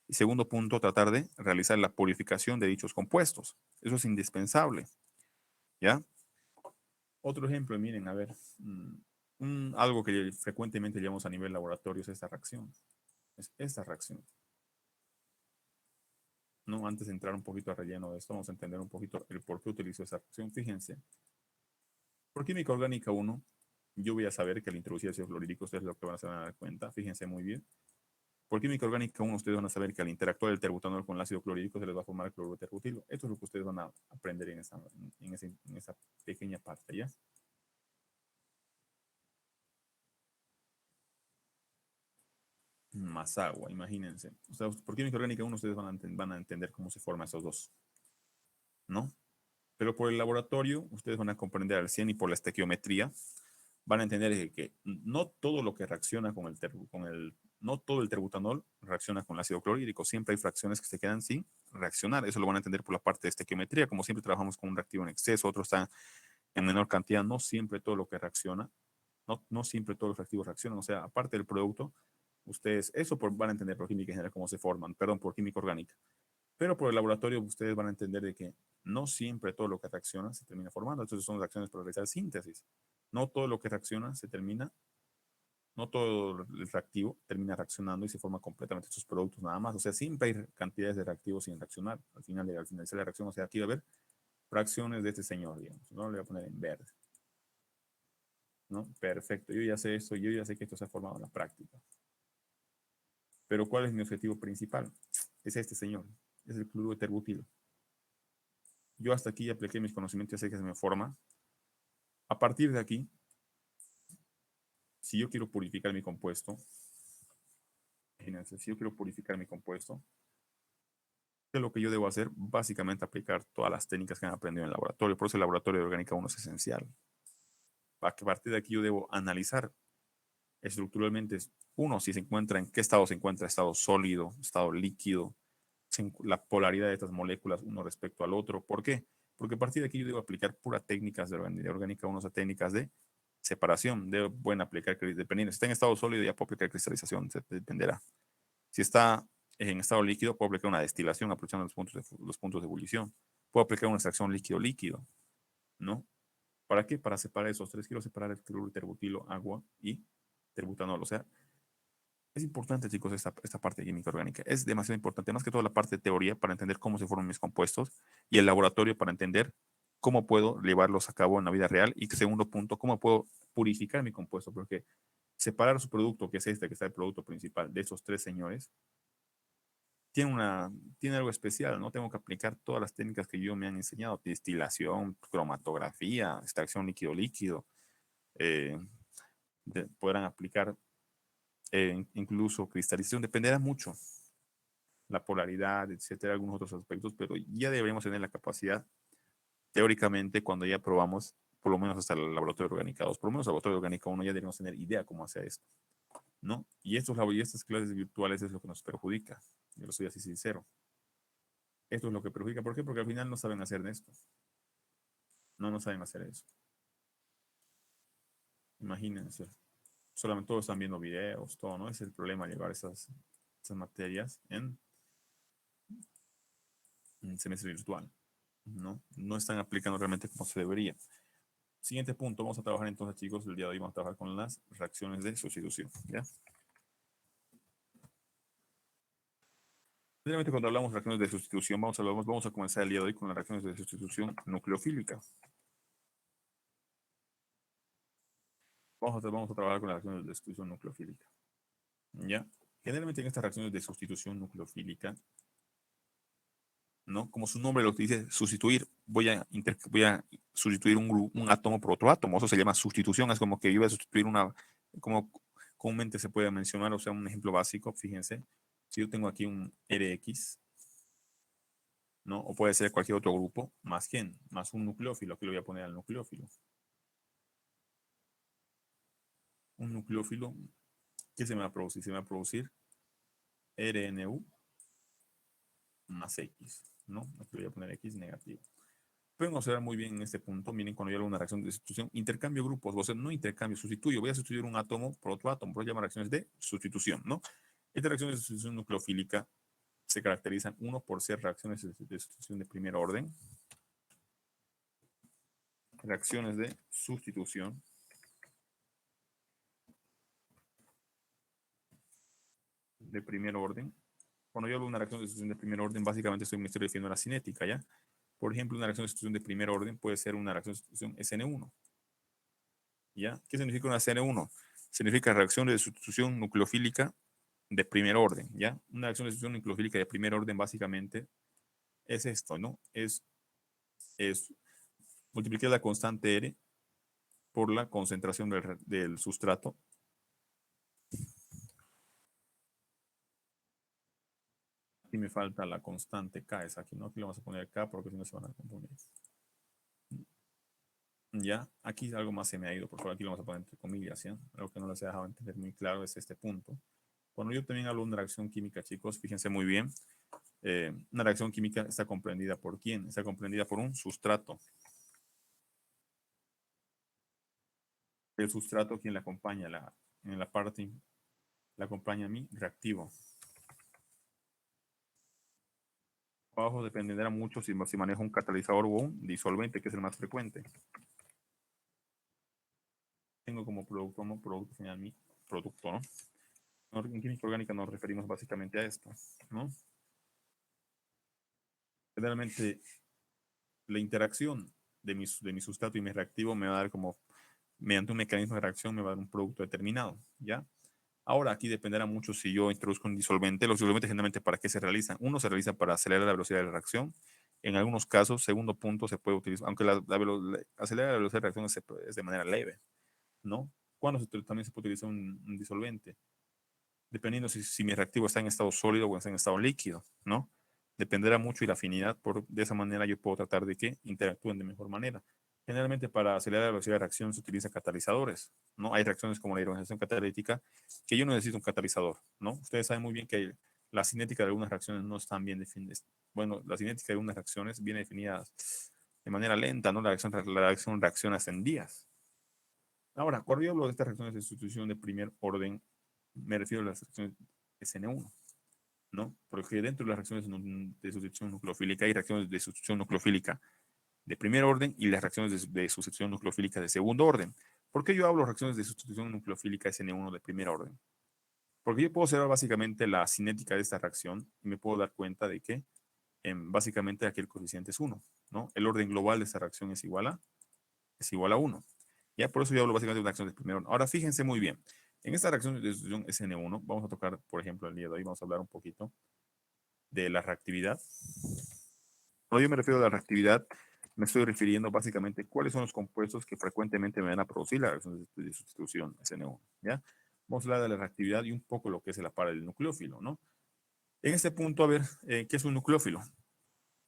Y segundo punto, tratar de realizar la purificación de dichos compuestos. Eso es indispensable, ¿ya? Otro ejemplo, miren, a ver, algo que frecuentemente llevamos a nivel laboratorio es esta reacción. Es esta reacción. ¿No? Antes de entrar un poquito a relleno de esto, vamos a entender un poquito el por qué utilizo esa reacción. Fíjense, por química orgánica 1, yo voy a saber que al introducir ácido clorhídrico, ustedes lo que van a dar cuenta, fíjense muy bien. Por química orgánica 1, ustedes van a saber que al interactuar el terbutanol con el ácido clorhídrico se les va a formar el cloruro terbutilo. Esto es lo que ustedes van a aprender en esa pequeña parte, ¿ya? Más agua, imagínense. O sea, por química orgánica 1 ustedes van a entender cómo se forman esos dos, ¿no? Pero por el laboratorio ustedes van a comprender al 100 y por la estequiometría van a entender que no todo lo que reacciona no todo el terbutanol reacciona con el ácido clorhídrico. Siempre hay fracciones que se quedan sin reaccionar. Eso lo van a entender por la parte de estequiometría. Como siempre trabajamos con un reactivo en exceso, otro está en menor cantidad. No siempre todo lo que reacciona, no siempre todos los reactivos reaccionan. O sea, aparte del producto, ustedes van a entender por química general cómo se forman, perdón, por química orgánica. Pero por el laboratorio ustedes van a entender de que no siempre todo lo que reacciona se termina formando. Entonces son reacciones para realizar síntesis. No todo lo que reacciona no todo el reactivo termina reaccionando y se forma completamente estos productos nada más. O sea, siempre hay cantidades de reactivos sin reaccionar. Al finalizar la reacción, o sea, aquí va a haber fracciones de este señor, digamos. No le voy a poner en verde. ¿No? Perfecto. Yo ya sé esto, yo ya sé que esto se ha formado en la práctica. Pero ¿cuál es mi objetivo principal? Es este señor. Es el cloruro de terbutilo. Yo hasta aquí apliqué mis conocimientos, ya sé que se me forma. A partir de aquí, si yo quiero purificar mi compuesto, imagínense, si yo quiero purificar mi compuesto, ¿qué es lo que yo debo hacer? Básicamente aplicar todas las técnicas que han aprendido en el laboratorio. Por eso el laboratorio de orgánica 1 es esencial. A partir de aquí yo debo analizar estructuralmente, uno, si se encuentra, en qué estado se encuentra, estado sólido, estado líquido, la polaridad de estas moléculas uno respecto al otro. ¿Por qué? Porque a partir de aquí yo debo aplicar puras técnicas de orgánica 1, o sea, técnicas de separación. Pueden aplicar, dependiendo, si está en estado sólido ya puedo aplicar cristalización, dependerá. Si está en estado líquido, puedo aplicar una destilación aprovechando los puntos de ebullición. Puedo aplicar una extracción líquido-líquido, ¿no? ¿Para qué? Para separar esos tres. Quiero separar el cloruro terbutilo, agua y terbutanol. O sea, es importante, chicos, esta parte de química orgánica. Es demasiado importante, más que todo la parte de teoría para entender cómo se forman mis compuestos y el laboratorio para entender cómo puedo llevarlos a cabo en la vida real. Y segundo punto, cómo puedo purificar mi compuesto, porque separar su producto, que es este, que está el producto principal, de esos tres señores, tiene algo especial, ¿no? Tengo que aplicar todas las técnicas que yo me han enseñado, destilación, cromatografía, extracción líquido-líquido, podrán aplicar incluso cristalización, dependerá mucho la polaridad, etcétera, algunos otros aspectos, pero ya deberíamos tener la capacidad, teóricamente, cuando ya probamos, por lo menos hasta el laboratorio orgánica 2, por lo menos el laboratorio orgánica 1, ya deberíamos tener idea cómo hacer esto, ¿no? Y estas clases virtuales es lo que nos perjudica, yo lo soy así sincero. Esto es lo que perjudica. ¿Por qué? Porque al final no saben hacer esto. No saben hacer eso. Imagínense. Solamente todos están viendo videos, todo, ¿no? Ese es el problema, llevar esas materias en semestre virtual, ¿no? No están aplicando realmente como se debería. Siguiente punto, vamos a trabajar entonces, chicos, el día de hoy vamos a trabajar con las reacciones de sustitución, ¿ya? Generalmente cuando hablamos de reacciones de sustitución, vamos a comenzar el día de hoy con las reacciones de sustitución nucleofílica. Vamos a trabajar con las reacciones de sustitución nucleofílica, ¿ya? Generalmente en estas reacciones de sustitución nucleofílica, ¿no? Como su nombre lo dice, sustituir, voy a sustituir un átomo por otro átomo, eso se llama sustitución, es como que yo voy a sustituir como comúnmente se puede mencionar, o sea, un ejemplo básico, fíjense, si yo tengo aquí un RX, ¿no? O puede ser cualquier otro grupo, más quién, más un nucleófilo, aquí lo voy a poner al nucleófilo. Un nucleófilo, ¿qué se me va a producir? Se me va a producir RNU más X, ¿no? Aquí voy a poner X negativo. Pueden observar muy bien en este punto, miren, cuando yo hago una reacción de sustitución, intercambio grupos, o sea, no intercambio, sustituyo, voy a sustituir un átomo por otro átomo, por eso se llaman reacciones de sustitución, ¿no? Estas reacciones de sustitución nucleofílica se caracterizan, uno, por ser reacciones de sustitución de primer orden, reacciones de sustitución de primer orden. Cuando yo hablo de una reacción de sustitución de primer orden, básicamente me estoy refiriendo a la cinética, ¿ya? Por ejemplo, una reacción de sustitución de primer orden puede ser una reacción de sustitución SN1. ¿Ya? ¿Qué significa una SN1? Significa reacción de sustitución nucleofílica de primer orden, ¿ya? Una reacción de sustitución nucleofílica de primer orden básicamente es esto, ¿no? Es multiplicar la constante R por la concentración del sustrato. Aquí me falta la constante K, es aquí, ¿no? Aquí le vamos a poner K porque si no se van a confundir. Ya, aquí algo más se me ha ido, por favor, aquí lo vamos a poner entre comillas, ¿ya? Algo que no les he dejado entender muy claro es este punto. Cuando yo también hablo de una reacción química, chicos, fíjense muy bien, una reacción química está comprendida por ¿quién? Está comprendida por un sustrato. El sustrato, quien la acompaña, en la parte, la acompaña a mi reactivo. Abajo dependerá mucho si manejo un catalizador o un disolvente, que es el más frecuente. Tengo como producto final mi producto, ¿no? En química orgánica nos referimos básicamente a esto, ¿no? Generalmente la interacción de mi sustrato y mi reactivo me va a dar como, mediante un mecanismo de reacción, me va a dar un producto determinado, ¿ya? Ahora aquí dependerá mucho si yo introduzco un disolvente. Los disolventes generalmente ¿para qué se realizan? Uno se realiza para acelerar la velocidad de la reacción. En algunos casos, segundo punto, se puede utilizar, aunque acelerar la velocidad de reacción es de manera leve, ¿no? ¿Cuándo también se puede utilizar un disolvente? Dependiendo si mi reactivo está en estado sólido o está en estado líquido, ¿no? Dependerá mucho y la afinidad, de esa manera yo puedo tratar de que interactúen de mejor manera. Generalmente para acelerar la velocidad de reacción se utilizan catalizadores, ¿no? Hay reacciones como la hidrogenización catalítica que yo necesito un catalizador, ¿no? Ustedes saben muy bien que la cinética de algunas reacciones no están bien definidas. Bueno, la cinética de algunas reacciones viene definida de manera lenta, ¿no? La reacción reacciona en días. Ahora, cuando yo hablo de estas reacciones de sustitución de primer orden, me refiero a las reacciones SN1, ¿no? Porque dentro de las reacciones de sustitución nucleofílica hay reacciones de sustitución nucleofílica de primer orden y las reacciones de sustitución nucleofílica de segundo orden. ¿Por qué yo hablo de reacciones de sustitución nucleofílica SN1 de primer orden? Porque yo puedo observar básicamente la cinética de esta reacción y me puedo dar cuenta de que básicamente aquí el coeficiente es 1, ¿no? El orden global de esta reacción es igual a 1. Ya por eso yo hablo básicamente de una reacción de primer orden. Ahora fíjense muy bien. En esta reacción de sustitución SN1 vamos a tocar, por ejemplo, el día de hoy vamos a hablar un poquito de la reactividad. Cuando yo me refiero a la reactividad, me estoy refiriendo básicamente a cuáles son los compuestos que frecuentemente me van a producir la reacción de sustitución SN1, ¿ya? Vamos a hablar de la reactividad y un poco lo que es la para del nucleófilo, ¿no? En este punto, a ver, ¿qué es un nucleófilo?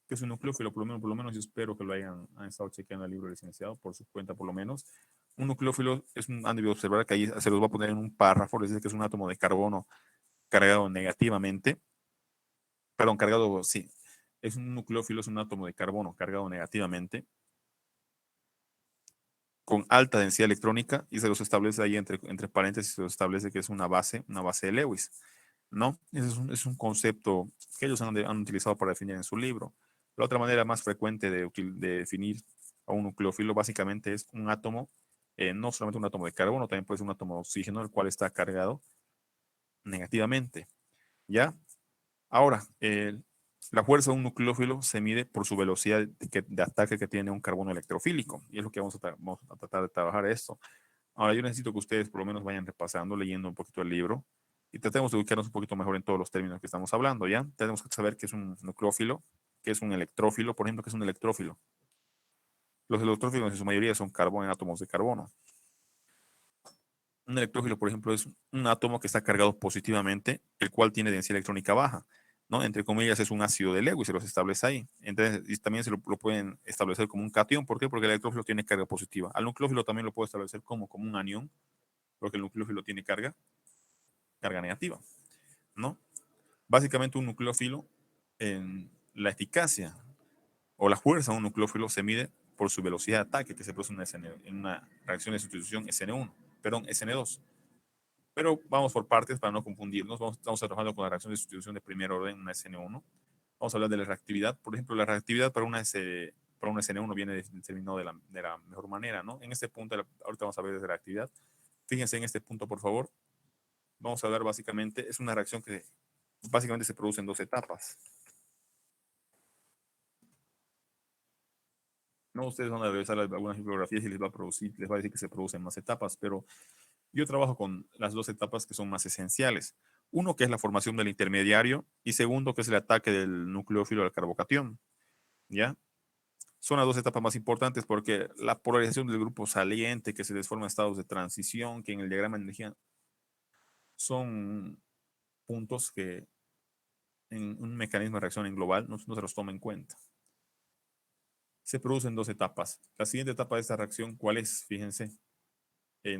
¿Qué es un nucleófilo? Por lo menos yo espero que lo han estado chequeando el libro del licenciado, por su cuenta por lo menos. Un nucleófilo han debido observar que ahí se los va a poner en un párrafo, les dice que es un átomo de carbono cargado negativamente, perdón, cargado, sí, es un nucleófilo, es un átomo de carbono cargado negativamente con alta densidad electrónica y se los establece ahí entre paréntesis, se los establece que es una base de Lewis, ¿no? Ese es un concepto que ellos han utilizado para definir en su libro. La otra manera más frecuente de definir a un nucleófilo básicamente es un átomo, no solamente un átomo de carbono, también puede ser un átomo de oxígeno, el cual está cargado negativamente, ¿ya? Ahora, la fuerza de un nucleófilo se mide por su velocidad de ataque que tiene un carbono electrofílico, y es lo que vamos a tratar de trabajar esto. Ahora, yo necesito que ustedes por lo menos vayan repasando, leyendo un poquito el libro, y tratemos de ubicarnos un poquito mejor en todos los términos que estamos hablando, ¿ya? Tenemos que saber qué es un nucleófilo, qué es un electrófilo, por ejemplo, qué es un electrófilo. Los electrófilos en su mayoría son átomos de carbono. Un electrófilo, por ejemplo, es un átomo que está cargado positivamente, el cual tiene densidad electrónica baja, ¿no? Entre comillas, es un ácido de Lewis, se los establece ahí. Entonces, y también lo pueden establecer como un cation. ¿Por qué? Porque el electrófilo tiene carga positiva. Al nucleófilo también lo puede establecer como un anión, porque el nucleófilo tiene carga negativa, ¿no? Básicamente un nucleófilo, en la eficacia o la fuerza de un nucleófilo se mide por su velocidad de ataque que se produce en una reacción de sustitución SN2. Pero vamos por partes para no confundirnos. Estamos trabajando con la reacción de sustitución de primer orden, una SN1. Vamos a hablar de la reactividad. Por ejemplo, la reactividad para una SN1 viene determinado de la mejor manera, ¿no? En este punto, ahorita vamos a ver de reactividad. Fíjense en este punto, por favor. Vamos a hablar básicamente, es una reacción que básicamente se produce en dos etapas. No, ustedes van a revisar algunas bibliografías y les va a decir que se producen más etapas, pero yo trabajo con las dos etapas que son más esenciales. Uno, que es la formación del intermediario, y segundo, que es el ataque del nucleófilo al carbocatión. ¿Ya? Son las dos etapas más importantes porque la polarización del grupo saliente, que se desforma en estados de transición, que en el diagrama de energía son puntos que en un mecanismo de reacción en global no se los toma en cuenta. Se producen dos etapas. La siguiente etapa de esta reacción, ¿cuál es? Fíjense,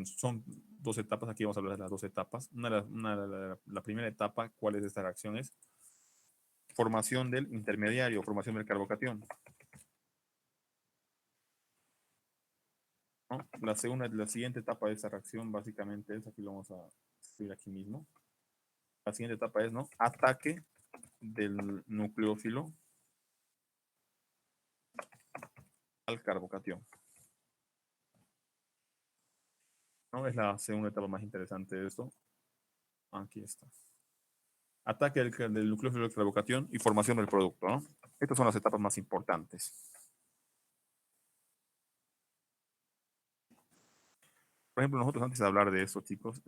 son dos etapas. Aquí vamos a hablar de las dos etapas. La primera etapa, ¿cuál es esta reacción? Es formación del intermediario, formación del carbocatión, ¿no? La siguiente etapa de esta reacción básicamente es, aquí lo vamos a escribir aquí mismo. La siguiente etapa es, ¿no? Ataque del nucleófilo al carbocatión, ¿no? Es la segunda etapa más interesante de esto. Aquí está. Ataque del nucleófilo al carbocatión y formación del producto, ¿no? Estas son las etapas más importantes. Por ejemplo, nosotros antes de hablar de esto, chicos,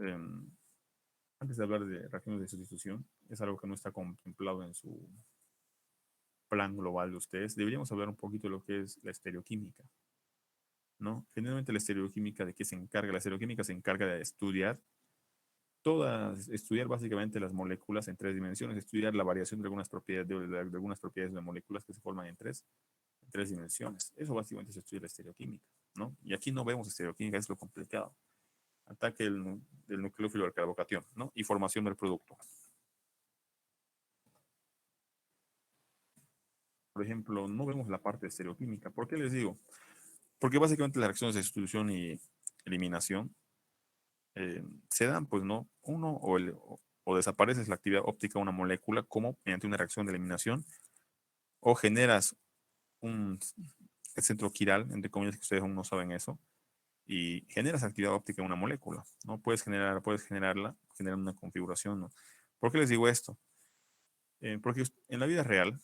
antes de hablar de reacciones de sustitución, es algo que no está contemplado en su plan global de ustedes. Deberíamos hablar un poquito de lo que es la estereoquímica, ¿no? Generalmente la estereoquímica, ¿de qué se encarga? La estereoquímica se encarga de estudiar estudiar básicamente las moléculas en tres dimensiones, estudiar la variación de algunas propiedades de algunas propiedades de moléculas que se forman en tres dimensiones. Eso básicamente se estudia la estereoquímica, ¿no? Y aquí no vemos estereoquímica, es lo complicado. Ataque del nucleófilo al carbocatión, ¿no? Y formación del producto. Por ejemplo, no vemos la parte de estereoquímica. ¿Por qué les digo? Porque básicamente las reacciones de sustitución y eliminación se dan, pues, ¿no? O desapareces la actividad óptica de una molécula como mediante una reacción de eliminación, o generas un centro quiral, entre comillas, que ustedes aún no saben eso, y generas actividad óptica en una molécula, ¿no? Generar una configuración, ¿no? ¿Por qué les digo esto? Porque en la vida real,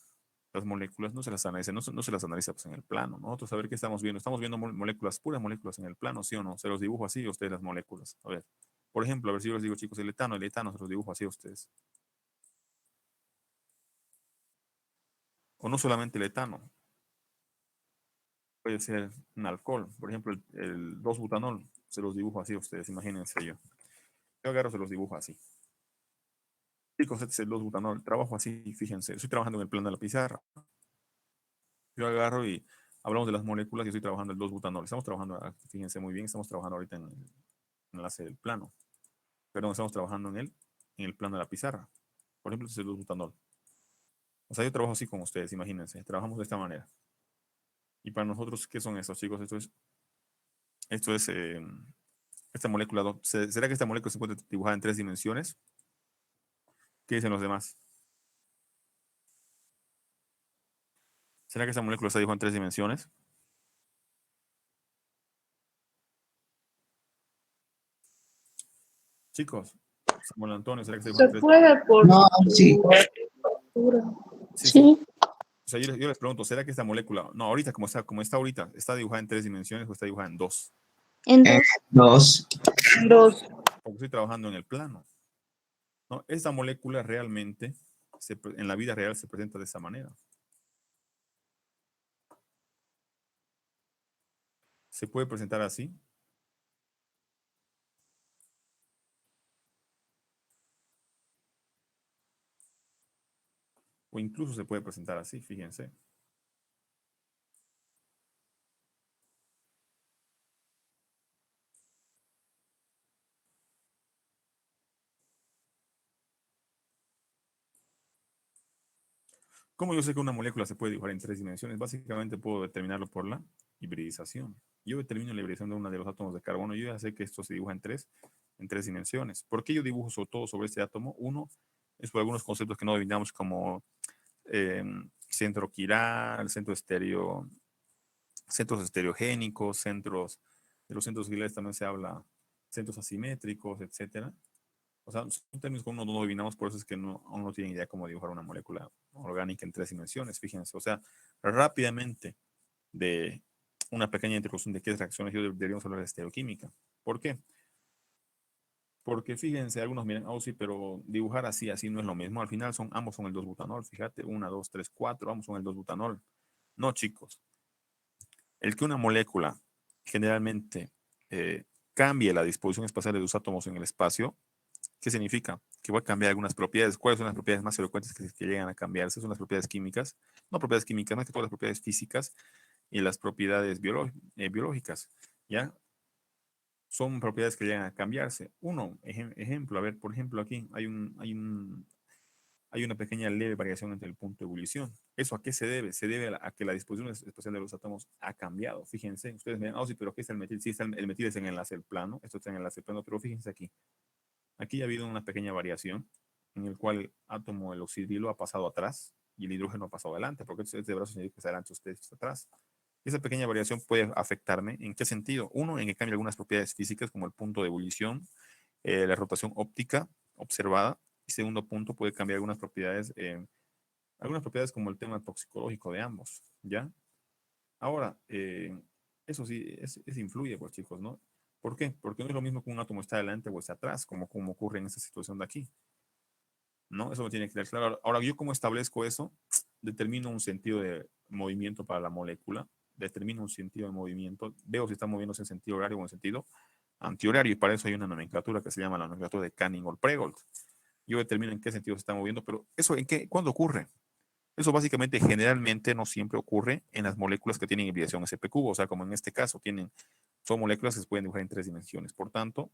las moléculas no se las analiza, no se las analiza pues, en el plano, ¿no? Nosotros a ver qué estamos viendo moléculas, puras moléculas en el plano, ¿sí o no? Se los dibujo así a ustedes las moléculas. A ver, por ejemplo, a ver si yo les digo, chicos, el etano se los dibujo así a ustedes. O no solamente el etano, puede ser un alcohol. Por ejemplo, el 2-butanol, se los dibujo así a ustedes, imagínense yo. Yo agarro, se los dibujo así. Chicos, este es el 2-butanol, trabajo así, fíjense, estoy trabajando en el plano de la pizarra. Yo agarro y hablamos de las moléculas y estoy trabajando el 2-butanol. Estamos trabajando, fíjense muy bien, estamos trabajando ahorita en el enlace del plano. Perdón, estamos trabajando en el plano de la pizarra. Por ejemplo, este es el 2-butanol. O sea, yo trabajo así con ustedes, imagínense. Trabajamos de esta manera. Y para nosotros, ¿qué son estos, chicos? Esto es Esto es esta molécula. ¿Será que esta molécula se encuentra dibujada en 3 dimensiones? ¿Qué dicen los demás? ¿Será que esta molécula está dibujada en 3 dimensiones? Chicos, Samuel Antonio, ¿será que está Se dibujada en 3 puede por No, sí. altura. Sí, sí. Sí, O sea, yo les pregunto, ¿será que esta molécula, no, ahorita como está ahorita, está dibujada en 3 dimensiones o está dibujada en 2? en Eh, dos. dos. Dos. Porque estoy trabajando en el plano, ¿no? Esta molécula realmente en la vida real se presenta de esa manera. Se puede presentar así. O incluso se puede presentar así, fíjense. ¿Cómo yo sé que una molécula se puede dibujar en 3 dimensiones? Básicamente puedo determinarlo por la hibridización. Yo determino la hibridación de uno de los átomos de carbono. Yo ya sé que esto se dibuja en tres dimensiones. ¿Por qué yo dibujo sobre todo sobre este átomo? Uno, es por algunos conceptos que no dominamos como centro quiral, centros estereogénicos, de los centros quirales también se habla centros asimétricos, etcétera. O sea, son términos que uno no dominamos, por eso es que uno no tiene idea cómo dibujar una molécula orgánica en 3 dimensiones, fíjense. O sea, rápidamente, de una pequeña introducción de qué es reacciones, yo deberíamos hablar de estereoquímica. ¿Por qué? Porque fíjense, algunos miran, oh sí, pero dibujar así no es lo mismo. Al final ambos son el 2-butanol, fíjate, 1, 2, 3, 4, ambos son el 2-butanol. No, chicos. El que una molécula generalmente cambie la disposición espacial de los átomos en el espacio, ¿qué significa? Que va a cambiar algunas propiedades. ¿Cuáles son las propiedades más frecuentes que llegan a cambiarse? Son las propiedades químicas, no propiedades químicas, más que todas las propiedades físicas y las propiedades biológicas, ¿ya? Son propiedades que llegan a cambiarse. Uno, ejemplo, a ver, por ejemplo, aquí hay una pequeña leve variación entre el punto de ebullición. ¿Eso a qué se debe? Se debe a que la disposición espacial de los átomos ha cambiado. Fíjense, ustedes me dirán, oh, sí, pero aquí está el metil. Sí, el metil es en enlace plano, esto está en enlace plano, pero fíjense aquí. Aquí ha habido una pequeña variación en el cual el átomo, el oxidrilo, ha pasado atrás y el hidrógeno ha pasado adelante, porque este brazo significa que está adelante, usted está atrás. Esa pequeña variación puede afectarme. ¿En qué sentido? Uno, en que cambia algunas propiedades físicas, como el punto de ebullición, la rotación óptica observada. Y segundo punto, puede cambiar algunas propiedades como el tema toxicológico de ambos, ¿ya? Ahora, eso sí, es influye, pues chicos, ¿no? ¿Por qué? Porque no es lo mismo que un átomo está adelante o está atrás, como ocurre en esta situación de aquí, ¿no? Eso me tiene que quedar claro. Ahora, ¿yo cómo establezco eso? Determino un sentido de movimiento para la molécula, determino un sentido de movimiento, veo si está moviéndose en sentido horario o en sentido antihorario, y para eso hay una nomenclatura que se llama la nomenclatura de Canning-Pregold. Yo determino en qué sentido se está moviendo, pero ¿eso cuándo ocurre? Eso básicamente generalmente no siempre ocurre en las moléculas que tienen hibridación SPQ, o sea, como en este caso son moléculas que se pueden dibujar en 3 dimensiones. Por tanto,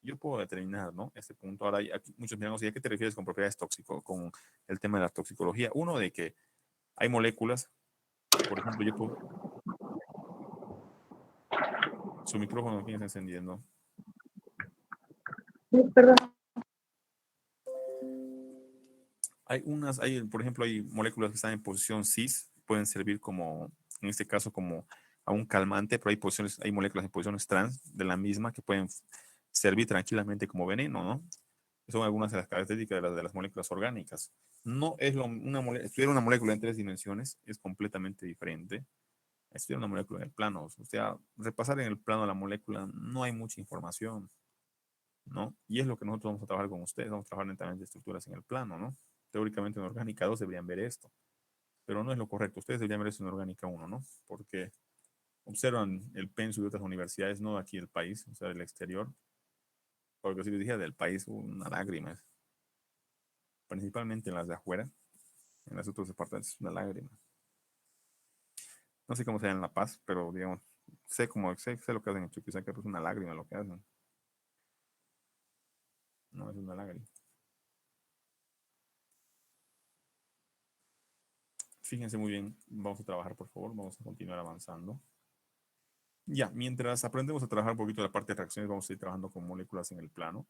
yo puedo determinar, ¿no? Este punto. Ahora, aquí muchos miran, ¿a qué te refieres con propiedades tóxicas, con el tema de la toxicología? Uno, de que hay moléculas, por ejemplo, su micrófono aquí está encendiendo. perdón. Por ejemplo, hay moléculas que están en posición cis, pueden servir como, en este caso, como a un calmante, pero hay moléculas en posiciones trans de la misma que pueden servir tranquilamente como veneno, ¿no? Son algunas de las características de las moléculas orgánicas. No es estudiar una molécula en 3 dimensiones es completamente diferente a estudiar una molécula en el plano. O sea, repasar en el plano de la molécula no hay mucha información, ¿no? Y es lo que nosotros vamos a trabajar con ustedes, vamos a trabajar netamente estructuras en el plano, ¿no? Teóricamente en orgánica 2 deberían ver esto, pero no es lo correcto. Ustedes deberían ver esto en orgánica 1, ¿no? Porque observan el penso de otras universidades, no aquí del país, o sea, del exterior, porque si les dije del país, una lágrima, principalmente en las de afuera, en las otros departamentos, una lágrima. No sé cómo sea en La Paz, pero digamos, sé lo que hacen en Chuquisaca, pero es una lágrima lo que hacen. No, es una lágrima. Fíjense muy bien, vamos a trabajar, por favor, vamos a continuar avanzando. Ya, mientras aprendemos a trabajar un poquito la parte de reacciones, vamos a ir trabajando con moléculas en el plano.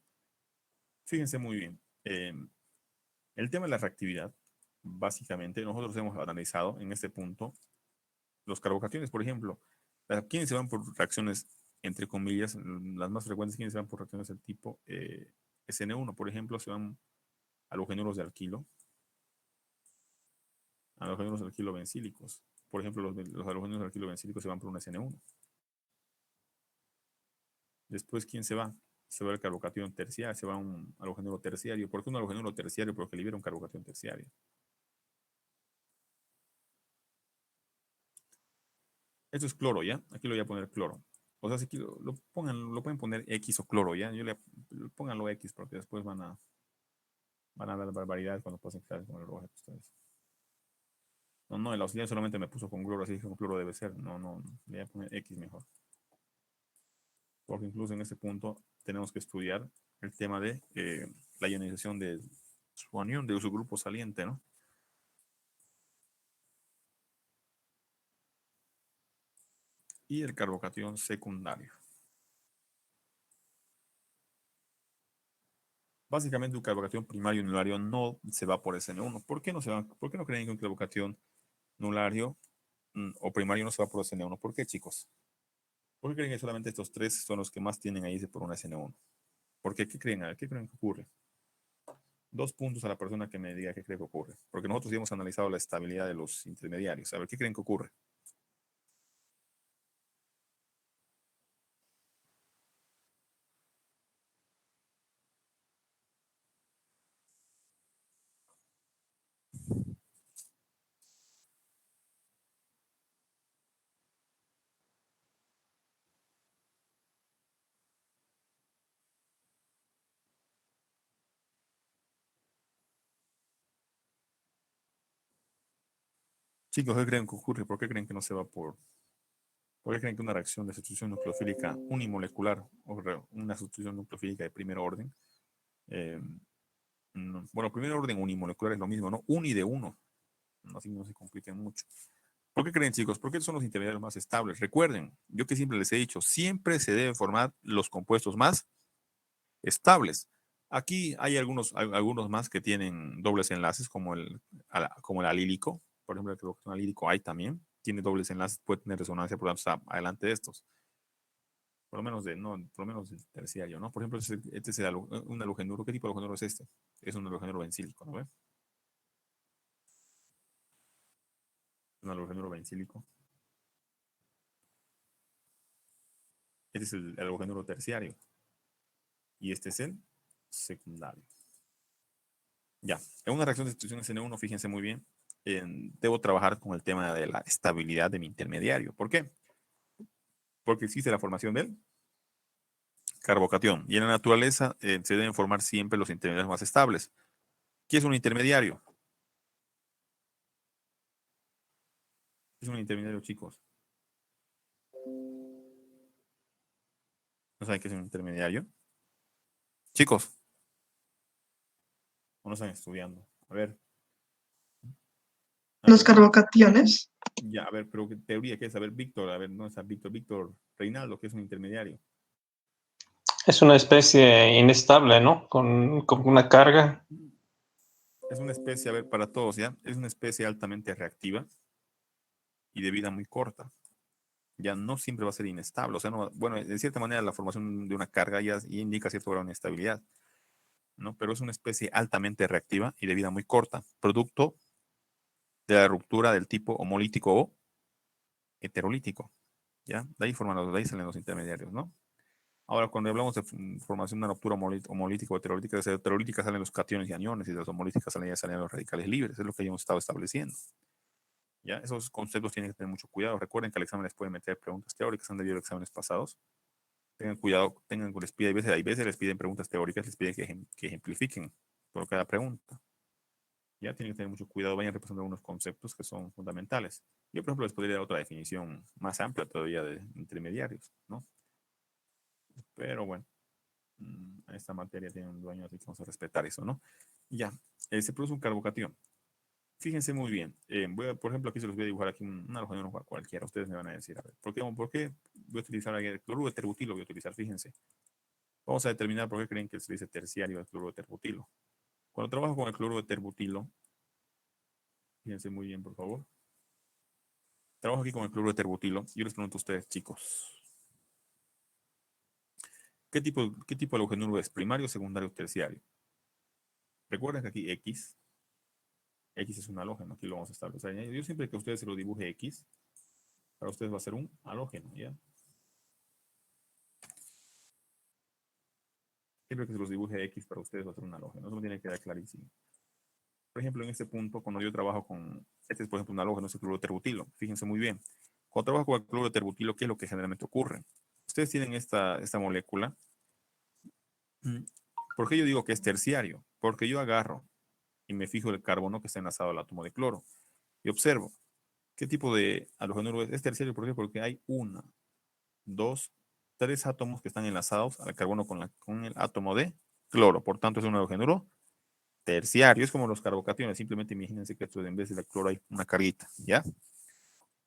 Fíjense muy bien. El tema de la reactividad, básicamente, nosotros hemos analizado en este punto los carbocationes, por ejemplo. ¿Quiénes se van por reacciones, entre comillas, las más frecuentes, quiénes se van por reacciones del tipo SN1, por ejemplo, se van halogenuros de alquilo, halogenuros de alquilo bencílicos. Por ejemplo, los halogenuros de alquilo bencílicos se van por un SN1. Después, ¿quién se va? Se va el carbocatión terciario, se va un halogenuro terciario. ¿Por qué un halogenuro terciario? Porque libera un carbocatión terciario. Esto es cloro, ¿ya? Aquí lo voy a poner cloro. O sea, si lo pueden poner X o cloro, ¿ya? Pónganlo X porque después van a dar barbaridades cuando pasen clases con el rojo ustedes. No, el auxiliar solamente me puso con cloro, así que con cloro debe ser. No, le voy a poner X mejor. Porque incluso en este punto tenemos que estudiar el tema de la ionización de su anión, de su grupo saliente, ¿no? Y el carbocatión secundario. Básicamente un carbocatión primario nulario no se va por SN1. ¿Por qué no se va? ¿Por qué no creen que un carbocatión nulario o primario no se va por SN1? ¿Por qué, chicos? ¿Por qué creen que solamente estos tres son los que más tienen ahí por una SN1? ¿Por qué? ¿Qué creen? ¿Qué creen que ocurre? 2 puntos a la persona que me diga qué cree que ocurre. Porque nosotros ya hemos analizado la estabilidad de los intermediarios. A ver, ¿qué creen que ocurre? Chicos, ¿qué creen que ocurre? ¿Por qué creen que no se va por... ¿Por qué creen que una reacción de sustitución nucleofílica unimolecular o una sustitución nucleofílica de primer orden? eh, bueno, primer orden unimolecular es lo mismo, ¿no? Uni de uno. Así no se compliquen mucho. ¿Por qué creen, chicos? Porque son los intermediarios más estables. Recuerden, yo que siempre les he dicho, siempre se deben formar los compuestos más estables. Aquí hay algunos más que tienen dobles enlaces, como el alílico. Por ejemplo, el carbocación alílico hay también. Tiene dobles enlaces, puede tener resonancia, por lo tanto, está adelante de estos. Por lo menos por lo menos del terciario, ¿no? Por ejemplo, este es un halogenuro. ¿Qué tipo de halogenuro es este? Es un halogenuro bencílico, ¿no ve? Un halogenuro bencílico. Este es el halogenuro terciario. Y este es el secundario. Ya, en una reacción de sustitución SN1, fíjense muy bien, debo trabajar con el tema de la estabilidad de mi intermediario. ¿Por qué? Porque existe la formación del carbocatión. Y en la naturaleza se deben formar siempre los intermediarios más estables. ¿Qué es un intermediario? ¿Qué es un intermediario, chicos? ¿No saben qué es un intermediario? Chicos, ¿o no están estudiando? A ver. Los carbocationes. Ya, a ver, pero ¿qué teoría qué es? A ver, Víctor, a ver, no está Víctor Reinaldo, ¿qué es un intermediario? Es una especie inestable, ¿no? Con una carga. Es una especie, a ver, para todos, ¿ya? Es una especie altamente reactiva y de vida muy corta. Ya no siempre va a ser inestable. O sea, no, bueno, de cierta manera la formación de una carga ya indica cierto grado de inestabilidad, ¿no? Pero es una especie altamente reactiva y de vida muy corta, producto de la ruptura del tipo homolítico o heterolítico, ¿ya? De ahí salen los intermediarios, ¿no? Ahora, cuando hablamos de formación de una ruptura homolítica o heterolítica, de heterolítica salen los cationes y aniones y de las homolíticas salen los radicales libres, es lo que hemos estado estableciendo. ¿Ya? Esos conceptos tienen que tener mucho cuidado. Recuerden que al examen les pueden meter preguntas teóricas, han debido exámenes pasados. Tengan cuidado, hay veces les piden preguntas teóricas, les piden que ejemplifiquen por cada pregunta. Ya tienen que tener mucho cuidado, vayan repasando algunos conceptos que son fundamentales. Yo, por ejemplo, les podría dar otra definición más amplia todavía de intermediarios, ¿no? Pero bueno, esta materia tiene un dueño, así que vamos a respetar eso, ¿no? Ya, se produce un carbocatión. Fíjense muy bien. Por ejemplo, aquí se los voy a dibujar aquí un halogeno cualquiera. Ustedes me van a decir, a ver, ¿por qué voy a utilizar el cloruro de terbutilo? Voy a utilizar, fíjense. Vamos a determinar por qué creen que se dice terciario el cloruro de terbutilo. Cuando trabajo con el cloruro de terbutilo, fíjense muy bien, por favor. Trabajo aquí con el cloruro de terbutilo. Yo les pregunto a ustedes, chicos. ¿Qué tipo de halogenuro es? ¿Primario, secundario o terciario? Recuerden que aquí X es un halógeno. Aquí lo vamos a establecer. Yo siempre que ustedes se lo dibuje X, para ustedes va a ser un halógeno, ¿ya? Siempre que se los dibuje X para ustedes va a ser un halógeno. Eso me tiene que quedar clarísimo. Por ejemplo, en este punto, cuando yo trabajo con, este es por ejemplo un halógeno, es el cloruro de terbutilo. Fíjense muy bien. Cuando trabajo con el cloruro de terbutilo, ¿qué es lo que generalmente ocurre? Ustedes tienen esta molécula. ¿Por qué yo digo que es terciario? Porque yo agarro y me fijo el carbono que está enlazado al átomo de cloro y observo qué tipo de halogenuro es. Es terciario, ¿por qué? Porque hay una, dos, tres átomos que están enlazados al carbono con el átomo de cloro. Por tanto, es un halogenuro terciario. Es como los carbocationes. Simplemente imagínense que esto en vez de la cloro hay una carguita, ¿ya?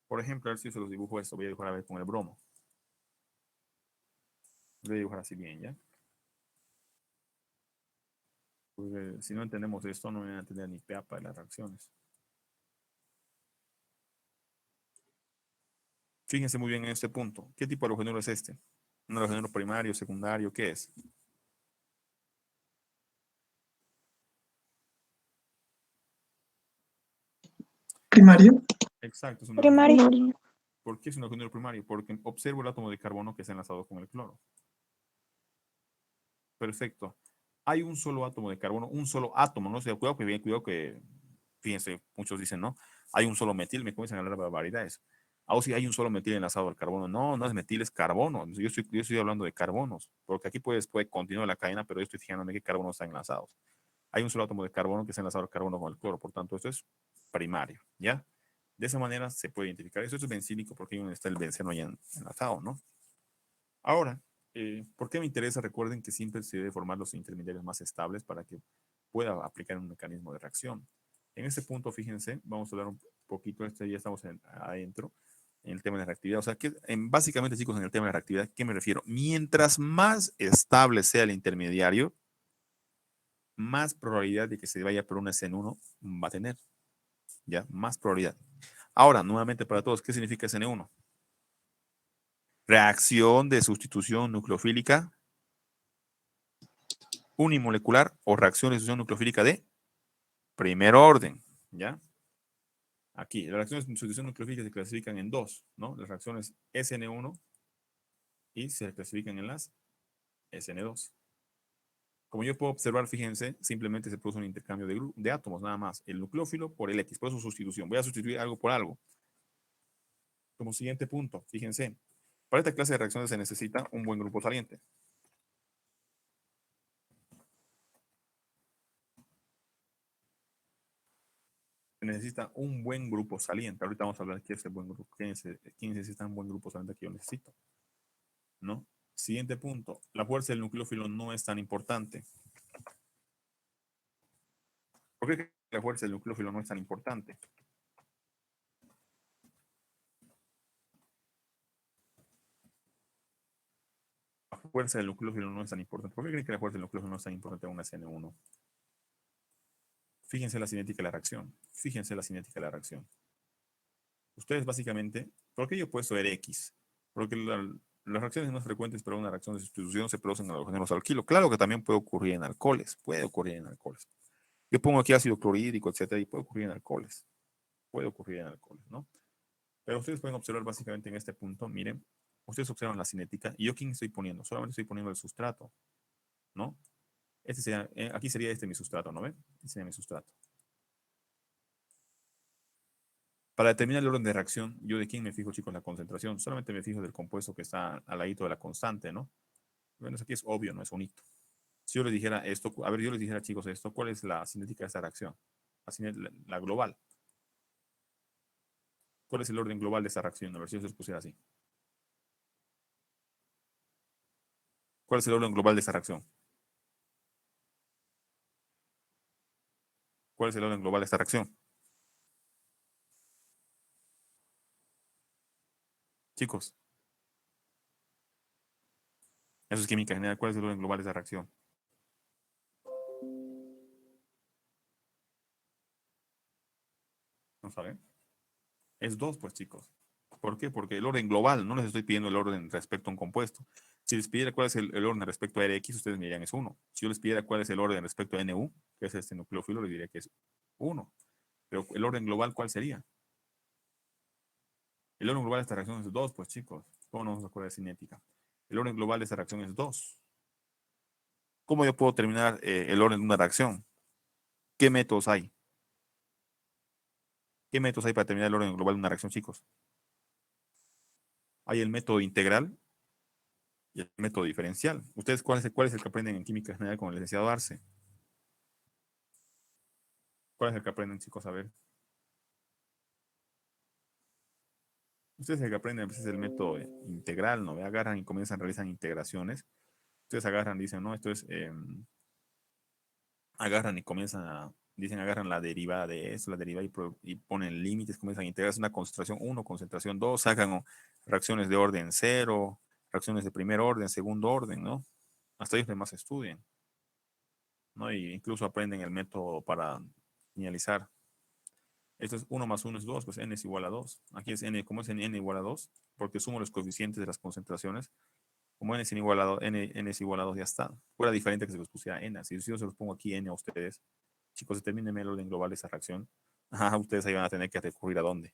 Por ejemplo, a ver si se los dibujo esto. Voy a dibujar a ver con el bromo. Voy a dibujar así bien, ¿ya? Porque si no entendemos esto, no van a entender ni peapa de las reacciones. Fíjense muy bien en este punto. ¿Qué tipo de halogenuro es este? ¿Un halogenuro primario, secundario? ¿Qué es? Primario. Exacto, es un Primario. Primario. ¿Por qué es un halogenuro primario? Porque observo el átomo de carbono que está enlazado con el cloro. Perfecto. Hay un solo átomo de carbono, un solo átomo, no sé, cuidado que, fíjense, muchos dicen, ¿no? Hay un solo metil, me comienzan a hablar de barbaridades. Ah, sí, hay un solo metil enlazado al carbono. No, no es metil, es carbono. Yo estoy hablando de carbonos, porque aquí puede continuar la cadena, pero yo estoy fijándome qué carbonos están enlazados. Hay un solo átomo de carbono que está enlazado al carbono con el cloro, por tanto, esto es primario, ¿ya? De esa manera se puede identificar. Esto es bencílico porque ahí donde está el benceno ya enlazado, ¿no? Ahora, ¿por qué me interesa? Recuerden que siempre se debe formar los intermediarios más estables para que pueda aplicar un mecanismo de reacción. En este punto, fíjense, vamos a hablar un poquito, ya estamos adentro, en el tema de la reactividad. O sea, básicamente, chicos, en el tema de la reactividad, ¿qué me refiero? Mientras más estable sea el intermediario, más probabilidad de que se vaya por un SN1 va a tener. ¿Ya? Más probabilidad. Ahora, nuevamente para todos, ¿qué significa SN1? Reacción de sustitución nucleofílica unimolecular o reacción de sustitución nucleofílica de primer orden, ¿ya? Aquí, las reacciones de sustitución nucleofílica se clasifican en dos, ¿no? Las reacciones SN1 y se clasifican en las SN2. Como yo puedo observar, fíjense, simplemente se produce un intercambio de átomos, nada más. El nucleófilo por el X, por eso sustitución. Voy a sustituir algo por algo. Como siguiente punto, fíjense, para esta clase de reacciones se necesita un buen grupo saliente. Se necesita un buen grupo saliente. Ahorita vamos a hablar de qué es el buen grupo, quién necesita un buen grupo saliente que yo necesito, ¿no? Siguiente punto, la fuerza del nucleófilo no es tan importante. ¿Por qué la fuerza del nucleófilo no es tan importante? La fuerza del nucleófilo no es tan importante. ¿Por qué creen que la fuerza del nucleófilo no es tan importante en una SN1? Fíjense la cinética de la reacción. Fíjense la cinética de la reacción. Ustedes básicamente, ¿por qué yo he puesto X? Porque las reacciones más frecuentes para una reacción de sustitución se producen en halogéneros alquilo. Claro que también puede ocurrir en alcoholes. Puede ocurrir en alcoholes. Yo pongo aquí ácido clorhídrico, etcétera, y puede ocurrir en alcoholes. Puede ocurrir en alcoholes, ¿no? Pero ustedes pueden observar básicamente en este punto, miren, ustedes observan la cinética, y yo quién estoy poniendo, solamente estoy poniendo el sustrato, ¿no? Aquí sería mi sustrato, ¿no ven? Este sería mi sustrato. Para determinar el orden de reacción, ¿yo de quién me fijo, chicos? La concentración. Solamente me fijo del compuesto que está al ladito de la constante, ¿no? Bueno, eso aquí es obvio, no es bonito. Si yo les dijera esto, a ver, yo les dijera, chicos, esto, ¿cuál es la cinética de esta reacción? La global. ¿Cuál es el orden global de esta reacción? A ver si yo se los pusiera así. ¿Cuál es el orden global de esta reacción? ¿Cuál es el orden global de esta reacción? Chicos, eso es química general. ¿Cuál es el orden global de esa reacción? ¿No saben? Es 2, pues, chicos. ¿Por qué? Porque el orden global, no les estoy pidiendo el orden respecto a un compuesto. Si les pidiera cuál es el orden respecto a RX, ustedes me dirían es 1. Si yo les pidiera cuál es el orden respecto a NU, que es este nucleófilo, les diría que es 1. Pero el orden global, ¿cuál sería? El orden global de esta reacción es 2, pues, chicos. ¿Cómo no nos acuerda de cinética? El orden global de esta reacción es 2. ¿Cómo yo puedo terminar el orden de una reacción? ¿Qué métodos hay? ¿Qué métodos hay para terminar el orden global de una reacción, chicos? Hay el método integral y el método diferencial. ¿Ustedes cuál es el que aprenden en química general con el licenciado Arce? ¿Cuál es el que aprenden, chicos? A ver. Ustedes el que aprenden a veces es el método integral, ¿no? Agarran y comienzan, realizar integraciones. Ustedes agarran, dicen, no, esto es, agarran y comienzan a, dicen, agarran la derivada de esto, la derivada y ponen límites, comienzan a integrar una concentración 1, concentración 2, sacan reacciones de orden 0, reacciones de primer orden, segundo orden, ¿no? Hasta ellos demás estudian, ¿no? Y incluso aprenden el método para señalizar. Esto es 1 más 1 es 2, pues n es igual a 2. Aquí es n, ¿cómo es n igual a 2? Porque sumo los coeficientes de las concentraciones. Como n es igual a 2, n es igual a 2, ya está. Fuera diferente que se los pusiera n. Si yo se los pongo aquí n a ustedes, chicos, determinen el orden global de esa reacción. Ajá, ustedes ahí van a tener que recurrir a dónde.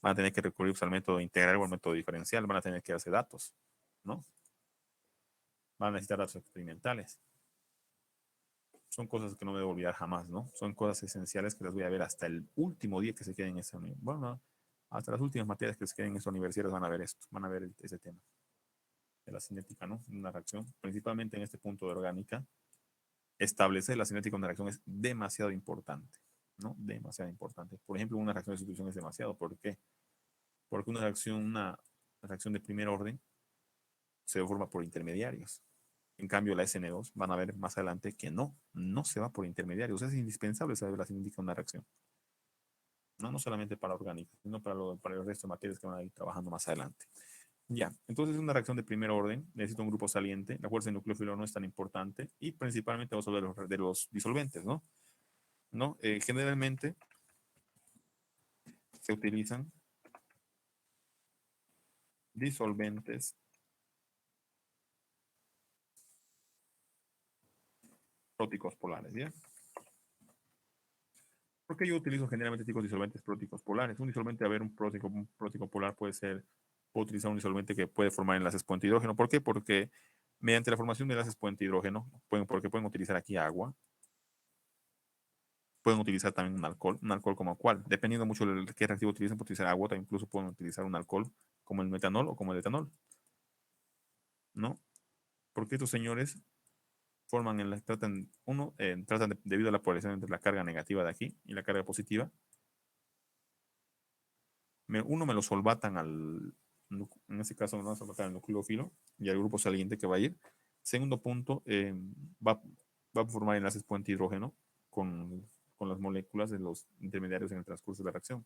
Van a tener que recurrir pues, al método integral o al método diferencial. Van a tener que hacer datos, ¿no? Van a necesitar datos experimentales. Son cosas que no me debo olvidar jamás, ¿no? Son cosas esenciales que las voy a ver hasta el último día que se queden en esa universidad. Bueno, no, hasta las últimas materias que se queden en esa universidad van a ver esto, van a ver ese tema de la cinética, ¿no? Una reacción, principalmente en este punto de orgánica, establecer la cinética de una reacción es demasiado importante, ¿no? Demasiado importante. Por ejemplo, una reacción de sustitución es demasiado. ¿Por qué? Porque una reacción de primer orden se forma por intermediarios. En cambio, la SN2 van a ver más adelante que no se va por intermediarios. Es indispensable saber la cinética de una reacción. No solamente para orgánica, sino para el resto de materias que van a ir trabajando más adelante. Ya, entonces una reacción de primer orden, necesita un grupo saliente, la fuerza de nucleófilo no es tan importante y principalmente vamos a hablar de los disolventes, ¿no? Generalmente se utilizan disolventes próticos polares, ¿ya? ¿Por qué yo utilizo generalmente tipos de disolventes próticos polares? Un disolvente, a ver, un prótico polar puedo utilizar un disolvente que puede formar enlaces puente hidrógeno. ¿Por qué? Porque mediante la formación de enlaces puente hidrógeno, porque pueden utilizar aquí agua, pueden utilizar también un alcohol como cual, dependiendo mucho de qué reactivo utilicen, pueden utilizar agua, también incluso pueden utilizar un alcohol como el metanol o como el etanol, ¿no? Porque estos señores tratan debido a la polarización entre la carga negativa de aquí y la carga positiva, me lo solvatan en este caso me van a solvatar al nucleófilo y al grupo saliente que va a ir. Segundo punto, va a formar enlaces puente hidrógeno con las moléculas de los intermediarios en el transcurso de la reacción.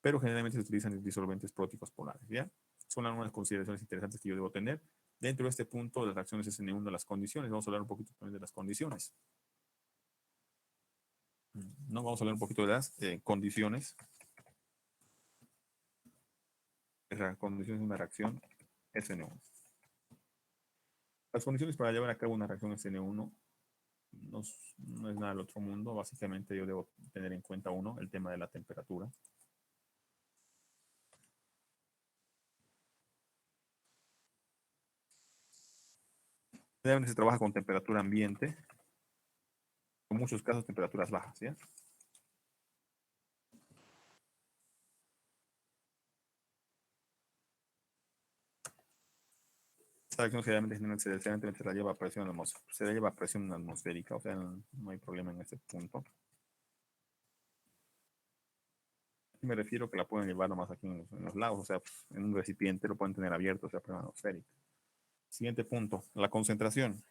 Pero generalmente se utilizan disolventes próticos polares, ¿ya? Son algunas consideraciones interesantes que yo debo tener. Dentro de este punto de las reacciones SN1 de las condiciones, vamos a hablar un poquito también de las condiciones. No, vamos a hablar un poquito de las condiciones. Las condiciones de una reacción SN1. Las condiciones para llevar a cabo una reacción SN1 no es nada del otro mundo. Básicamente yo debo tener en cuenta el tema de la temperatura. Generalmente se trabaja con temperatura ambiente, en muchos casos temperaturas bajas, ¿ya? Esta reacción generalmente se la lleva a presión atmosférica, o sea, no hay problema en este punto. Me refiero que la pueden llevar nomás aquí en los lados, o sea, pues, en un recipiente lo pueden tener abierto, o sea, presión atmosférica. Siguiente punto, la concentración.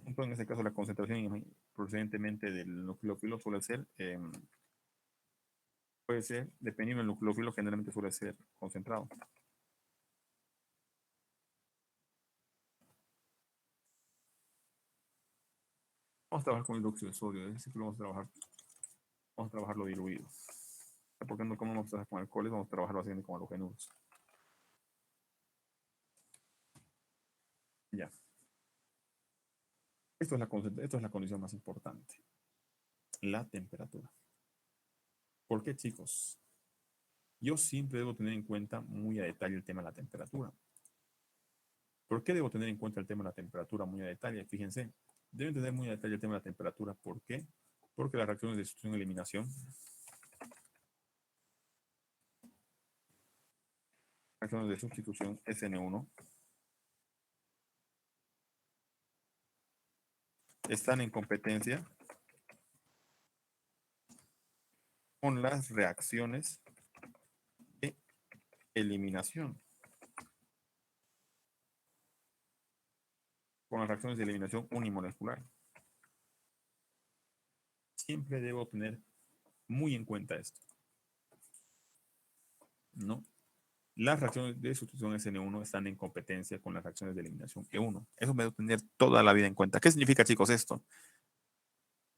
En este caso, la concentración procedentemente del nucleófilo suele ser Puede ser, dependiendo del nucleófilo, generalmente suele ser concentrado. Vamos a trabajar con hidróxido de sodio, es decir, que vamos a trabajarlo diluido. Porque no, como vamos a trabajar con alcoholes, vamos a trabajar básicamente con halogenuros. Ya. Esto es la condición más importante. La temperatura. ¿Por qué, chicos? Yo siempre debo tener en cuenta muy a detalle el tema de la temperatura. ¿Por qué debo tener en cuenta el tema de la temperatura muy a detalle? Fíjense, deben tener muy a detalle el tema de la temperatura. ¿Por qué? Porque las reacciones de sustitución y eliminación, reacciones de sustitución SN1, están en competencia con las reacciones de eliminación. Con las reacciones de eliminación unimolecular. Siempre debo tener muy en cuenta esto. ¿No? Las reacciones de sustitución SN1 están en competencia con las reacciones de eliminación E1. Eso me debo tener toda la vida en cuenta. ¿Qué significa, chicos, esto?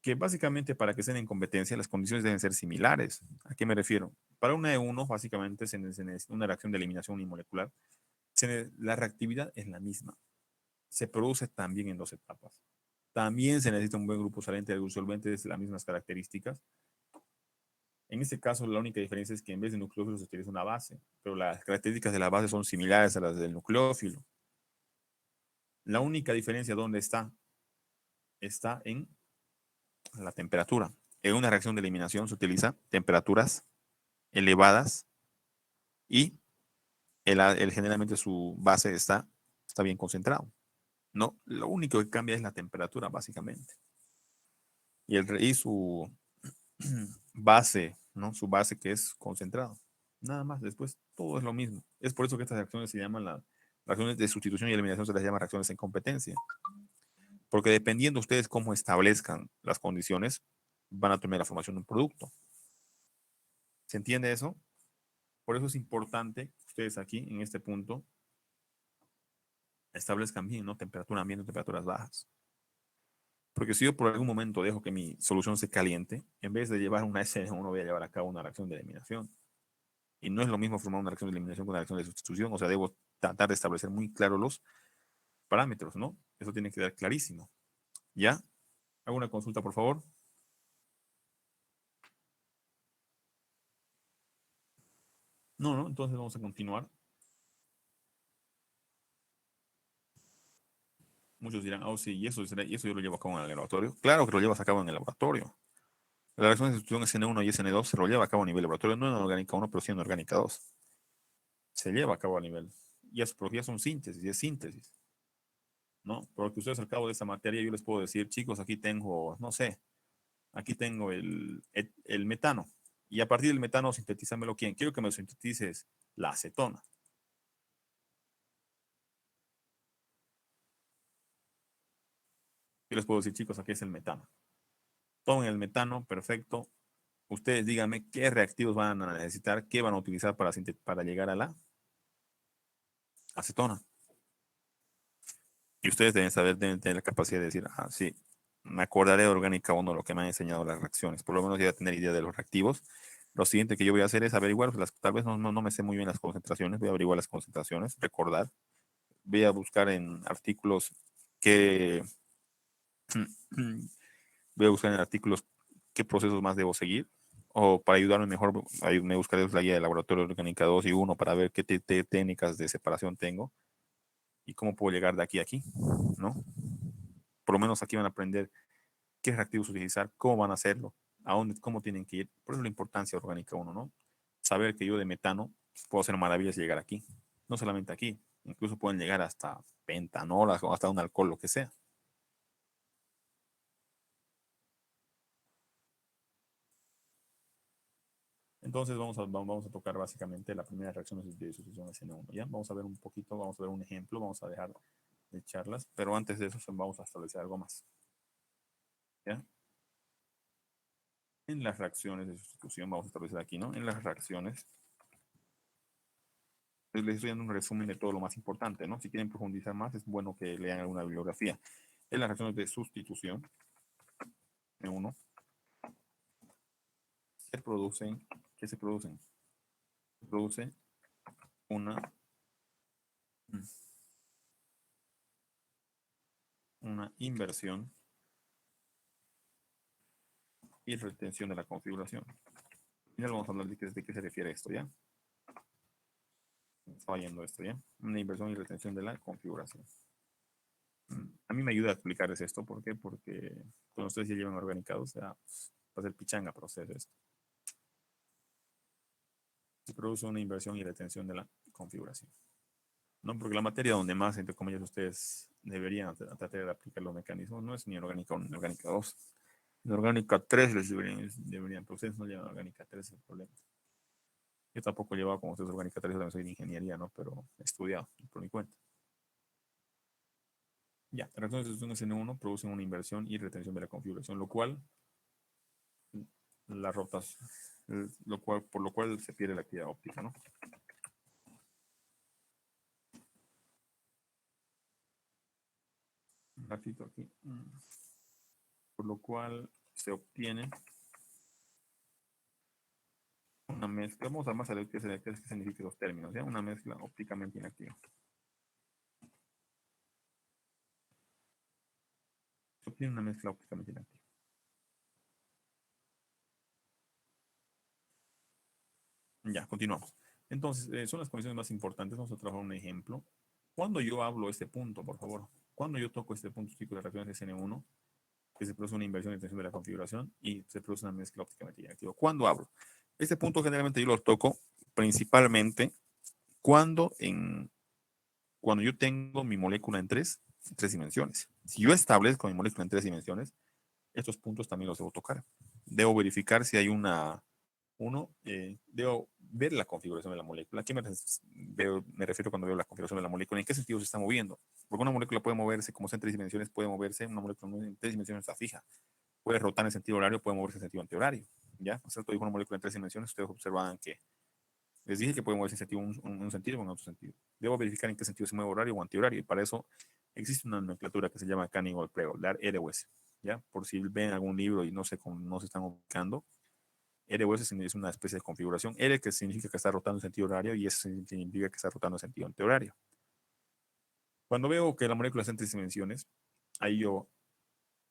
Que básicamente para que estén en competencia las condiciones deben ser similares. ¿A qué me refiero? Para una E1 básicamente se necesita una reacción de eliminación unimolecular. La reactividad es la misma. Se produce también en 2 etapas. También se necesita un buen grupo saliente de disolventes de las mismas características. En este caso, la única diferencia es que en vez de nucleófilo se utiliza una base, pero las características de la base son similares a las del nucleófilo. La única diferencia, ¿dónde está? Está en la temperatura. En una reacción de eliminación se utiliza temperaturas elevadas y generalmente su base está bien concentrado. No, lo único que cambia es la temperatura, básicamente. Y su base, ¿no? Su base que es concentrado. Nada más, después todo es lo mismo. Es por eso que estas reacciones se llaman las reacciones de sustitución y eliminación, se las llama reacciones en competencia. Porque dependiendo ustedes cómo establezcan las condiciones, van a tener la formación de un producto. ¿Se entiende eso? Por eso es importante ustedes aquí, en este punto, establezcan bien, ¿no? Temperatura ambiente, temperaturas bajas. Porque si yo por algún momento dejo que mi solución se caliente, en vez de llevar una SN1, voy a llevar a cabo una reacción de eliminación. Y no es lo mismo formar una reacción de eliminación con una reacción de sustitución. O sea, debo tratar de establecer muy claros los parámetros, ¿no? Eso tiene que quedar clarísimo. ¿Ya? Hago una consulta, por favor. No, no, entonces vamos a continuar. Muchos dirán, oh, sí, y eso yo lo llevo a cabo en el laboratorio. Claro que lo llevas a cabo en el laboratorio. La reacción de sustitución SN1 y SN2 se lo lleva a cabo a nivel laboratorio, no en orgánica 1, pero sí en orgánica 2. Se lleva a cabo a nivel. Y es porque ya son síntesis, y es síntesis. ¿No? Porque ustedes al cabo de esta materia yo les puedo decir, chicos, aquí tengo, no sé, aquí tengo el metano. Y a partir del metano, sintetízamelo quién. Quiero que me sintetices la acetona. Yo les puedo decir, chicos, aquí es el metano. Tomen el metano, perfecto. Ustedes díganme qué reactivos van a necesitar, qué van a utilizar para llegar a la acetona. Y ustedes deben tener la capacidad de decir, ah, sí, me acordaré de orgánica 1 lo que me han enseñado las reacciones. Por lo menos ya tener idea de los reactivos. Lo siguiente que yo voy a hacer es averiguar, tal vez no me sé muy bien las concentraciones, voy a averiguar las concentraciones, recordar. Voy a buscar en artículos que... voy a buscar en artículos qué procesos más debo seguir. O para ayudarme mejor, me buscaré la guía de laboratorio orgánica 2 y 1 para ver qué técnicas de separación tengo y cómo puedo llegar de aquí a aquí, ¿no? Por lo menos aquí van a aprender qué reactivos utilizar, cómo van a hacerlo, a dónde, cómo tienen que ir. Por eso la importancia orgánica 1, ¿no? Saber que yo de metano puedo hacer maravillas y llegar aquí. No solamente aquí, incluso pueden llegar hasta pentanolas o hasta un alcohol, lo que sea. Entonces vamos a tocar básicamente la primera reacción de sustitución SN1, ¿ya? Vamos a ver un poquito, vamos a ver un ejemplo, vamos a dejar de charlas, pero antes de eso vamos a establecer algo más, ¿ya? En las reacciones de sustitución, vamos a establecer aquí, ¿no? En las reacciones, les estoy dando un resumen de todo lo más importante, ¿no? Si quieren profundizar más, es bueno que lean alguna bibliografía. En las reacciones de sustitución, N1, se producen, ¿qué se producen? Se produce una inversión y retención de la configuración. Y ahora vamos a hablar de qué se refiere esto, ¿ya? Estaba yendo esto, ¿ya? Una inversión y retención de la configuración. A mí me ayuda a explicarles esto, ¿por qué? Porque cuando ustedes ya llevan organicado, o sea, va a ser pichanga proceder esto. Se produce una inversión y retención de la configuración. No, porque la materia donde más, entre comillas, ustedes deberían tratar de aplicar los mecanismos no es ni orgánica 1 ni orgánica 2. En orgánica 3 les deberían, pero ustedes no llevan orgánica 3, el problema. Yo tampoco he llevado como ustedes orgánica 3, también soy de ingeniería, ¿no? Pero he estudiado por mi cuenta. Ya, reacciones de sustitución N1 producen una inversión y retención de la configuración, lo cual las rotas, por lo cual se pierde la actividad óptica, ¿no? Un ratito aquí. Por lo cual se obtiene una mezcla. Vamos a más a ver qué significan los términos, ¿ya? Una mezcla ópticamente inactiva. Se obtiene una mezcla ópticamente inactiva. Ya, continuamos. Entonces, son las condiciones más importantes. Vamos a trabajar un ejemplo. Cuando yo hablo este punto, por favor, cuando yo toco este punto, chicos, de reacciones SN1, que se produce una inversión y tensión de la configuración y se produce una mezcla ópticamente inactiva. ¿Cuándo hablo? Este punto generalmente yo lo toco principalmente cuando yo tengo mi molécula en tres dimensiones. Si yo establezco mi molécula en 3 dimensiones, estos puntos también los debo tocar. Debo verificar si hay debo ver la configuración de la molécula. ¿A qué me refiero cuando veo la configuración de la molécula? ¿En qué sentido se está moviendo? Porque una molécula puede moverse, como está en 3 dimensiones, puede moverse, una molécula en 3 dimensiones está fija. Puede rotar en sentido horario, puede moverse en sentido antihorario. ¿Ya? O sea, digo una molécula en 3 dimensiones, ustedes observan que les dije que puede moverse en sentido, un sentido o en otro sentido. Debo verificar en qué sentido se mueve horario o antihorario, y para eso existe una nomenclatura que se llama Canning Pregold, ROS. ¿Ya? Por si ven algún libro y no se están ubicando, ROS es una especie de configuración. R que significa que está rotando en sentido horario y S significa que está rotando en sentido antihorario. Cuando veo que la molécula está en 3 dimensiones, ahí yo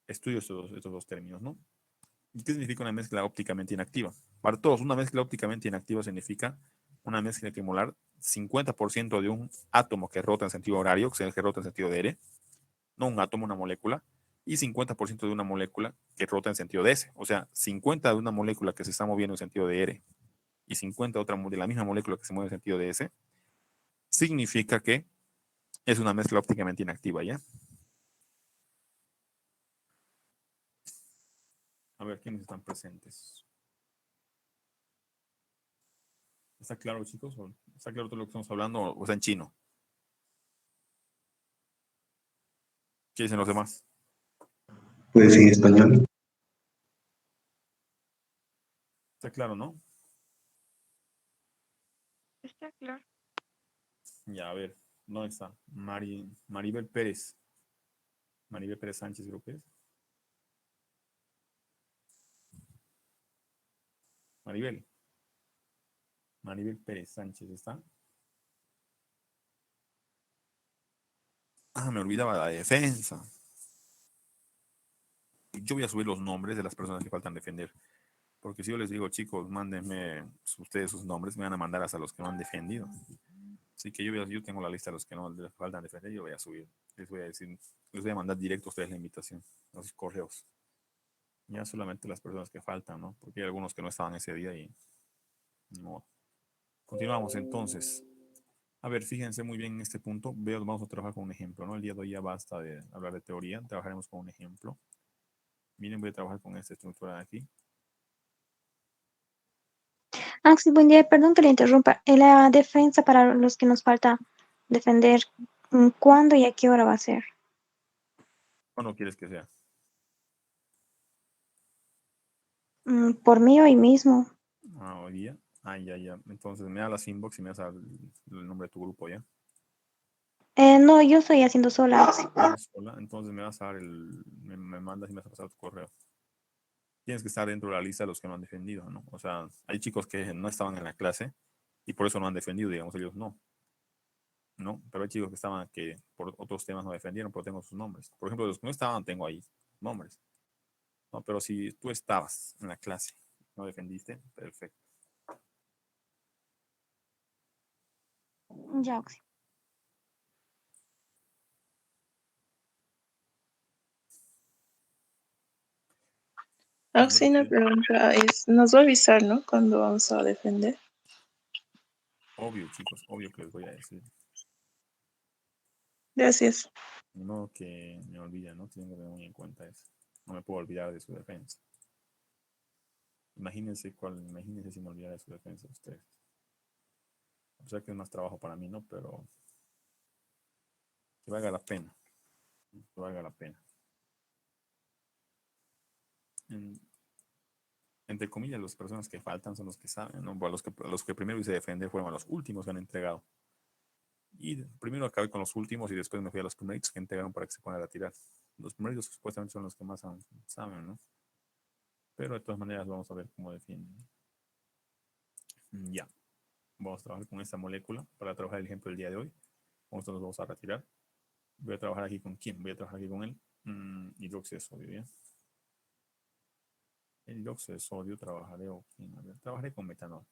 estudio estos dos términos, ¿no? ¿Y qué significa una mezcla ópticamente inactiva? Para todos, una mezcla ópticamente inactiva significa una mezcla que molar 50% de un átomo que rota en sentido horario, que rota en sentido de R, no un átomo, una molécula, y 50% de una molécula que rota en sentido de S. O sea, 50 de una molécula que se está moviendo en sentido de R y 50 de la misma molécula que se mueve en sentido de S, significa que es una mezcla ópticamente inactiva, ¿ya? A ver, ¿quiénes están presentes? ¿Está claro, chicos? ¿Está claro todo lo que estamos hablando o está en chino? ¿Qué dicen los demás? Puede ser en español. Está claro, ¿no? Está claro. Ya, a ver, ¿dónde está? Maribel Pérez. Maribel Pérez Sánchez, creo que es. Maribel Pérez Sánchez, ¿está? Ah, me olvidaba la defensa. Yo voy a subir los nombres de las personas que faltan defender. Porque si yo les digo, chicos, mándenme ustedes sus nombres, me van a mandar hasta los que no han defendido. Así que yo tengo la lista de los que no les faltan defender, yo voy a subir. Les voy a decir, les voy a mandar directo a ustedes la invitación, a sus correos. Ya solamente las personas que faltan, ¿no? Porque hay algunos que no estaban ese día y no. Continuamos entonces. A ver, fíjense muy bien en este punto. Vamos a trabajar con un ejemplo, ¿no? El día de hoy ya basta de hablar de teoría, trabajaremos con un ejemplo. Miren, voy a trabajar con esta estructura de aquí. Sí, buen día, perdón que le interrumpa. En la defensa para los que nos falta defender, ¿cuándo y a qué hora va a ser? ¿Cuándo quieres que sea? Por mí hoy mismo. Ah, hoy día. Ah, ya. Entonces me da las inbox y me das el nombre de tu grupo, ¿ya? No, yo estoy haciendo sola, Auxi. Sola. Entonces me vas a dar me mandas y me vas a pasar tu correo. Tienes que estar dentro de la lista de los que no han defendido, ¿no? O sea, hay chicos que no estaban en la clase y por eso no han defendido, digamos, ellos no. ¿No? Pero hay chicos que estaban que por otros temas no defendieron, pero tengo sus nombres. Por ejemplo, los que no estaban, tengo ahí nombres. ¿No? Pero si tú estabas en la clase, no defendiste, perfecto. Ya, Auxi. Auxi, una pregunta nos va a avisar, ¿no? Cuando vamos a defender. Obvio, chicos, obvio que les voy a decir. Gracias. No que me olvida, ¿no? Tienen que tener muy en cuenta eso. No me puedo olvidar de su defensa. Imagínense si me olvidara de su defensa ustedes. O sea que es más trabajo para mí, ¿no? Pero que valga la pena. Que valga la pena. Entre comillas, las personas que faltan son los que saben, ¿no? Bueno, los que primero hice defender fueron los últimos que han entregado. Y primero acabé con los últimos y después me fui a los primeritos que entregaron para que se puedan retirar. Los primeritos supuestamente son los que más saben, ¿no? Pero de todas maneras vamos a ver cómo defienden. Ya. Vamos a trabajar con esta molécula para trabajar el ejemplo del día de hoy. Nosotros nos vamos a retirar. Voy a trabajar aquí con quién? Voy a trabajar aquí con el hidróxido de sodio, ¿ya? El hidróxido de sodio trabajaré, trabajaré con metanol.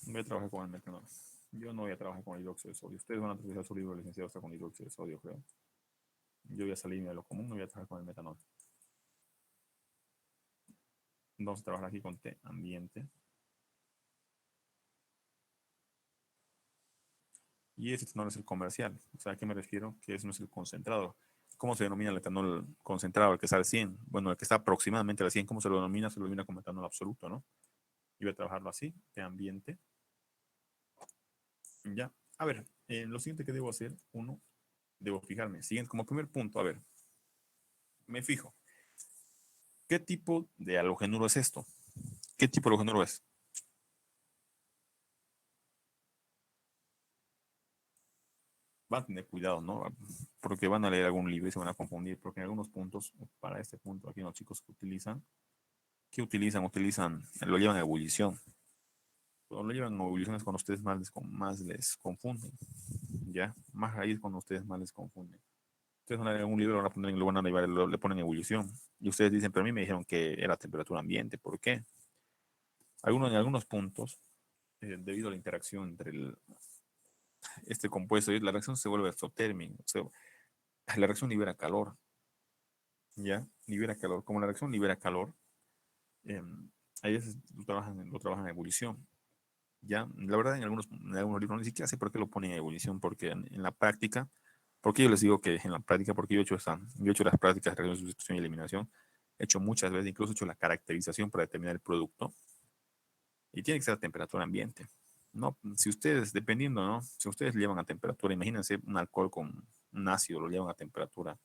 Voy a trabajar con el metanol. Yo no voy a trabajar con el hidróxido de sodio. Ustedes van a utilizar su libro de licenciado hasta con hidróxido de sodio, creo. Yo voy a salirme de lo común, no voy a trabajar con el metanol. Vamos a trabajar aquí con T, ambiente. Y este etanol es el comercial. O sea, ¿a qué me refiero? Que ese no es el concentrado. ¿Cómo se denomina el etanol concentrado? El que está al 100. Bueno, el que está aproximadamente al 100, ¿cómo se lo denomina? Se lo denomina como etanol absoluto, ¿no? Y voy a trabajarlo así, de ambiente. Ya. A ver, lo siguiente que debo hacer, debo fijarme. Siguiente, como primer punto, a ver, me fijo. ¿Qué tipo de halogenuro es esto? ¿Qué tipo de halogenuro es? Van a tener cuidado, ¿no? Porque van a leer algún libro y se van a confundir, porque en algunos puntos, para este punto, aquí los chicos que utilizan, lo llevan a ebullición. Cuando lo llevan a ebullición es cuando ustedes más les confunden, ¿ya? Más ahí es cuando ustedes más les confunden. Ustedes van a leer un libro, lo van a llevar, le ponen ebullición. Y ustedes dicen, pero a mí me dijeron que era temperatura ambiente. ¿Por qué? En algunos puntos, debido a la interacción entre este compuesto, la reacción se vuelve exotérmica. O sea, la reacción libera calor, ¿ya? Libera calor. Como la reacción libera calor, eh, a veces lo trabajan en ebullición. Ya, la verdad, en algunos libros ni siquiera sé por qué lo ponen en ebullición, porque en la práctica, porque yo les digo que en la práctica, porque yo he hecho las prácticas de reacción de sustitución y eliminación, he hecho muchas veces, incluso he hecho la caracterización para determinar el producto, y tiene que ser a temperatura ambiente. No, si ustedes, dependiendo, ¿no? Si ustedes llevan a temperatura, imagínense un alcohol con un ácido, lo llevan a temperatura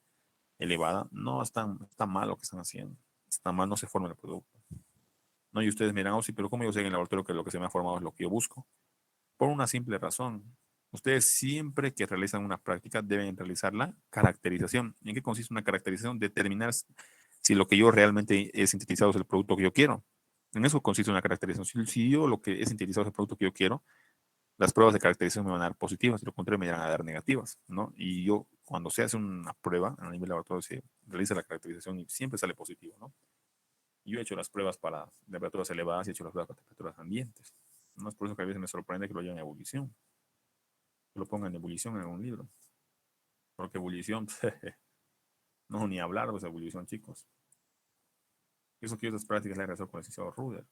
elevada, no está mal lo que están haciendo, está mal, no se forma el producto. No, y ustedes miran, oh, sí, pero ¿cómo yo sé en el laboratorio que lo que se me ha formado es lo que yo busco? Por una simple razón. Ustedes siempre que realizan una práctica deben realizar la caracterización. ¿En qué consiste una caracterización? Determinar si lo que yo realmente he sintetizado es el producto que yo quiero. En eso consiste una caracterización. Si yo lo que he sintetizado es el producto que yo quiero, las pruebas de caracterización me van a dar positivas, de lo contrario me van a dar negativas, ¿no? Y yo, cuando se hace una prueba a nivel laboratorio, se realiza la caracterización y siempre sale positivo, ¿no? Yo he hecho las pruebas para temperaturas elevadas y he hecho las pruebas para temperaturas ambientes. No es por eso que a veces me sorprende que lo lleven a ebullición, que lo pongan en ebullición en un libro. Porque ebullición, no ni hablar de esa ebullición, chicos. Eso que esas prácticas las realizó con el licenciado Ruder.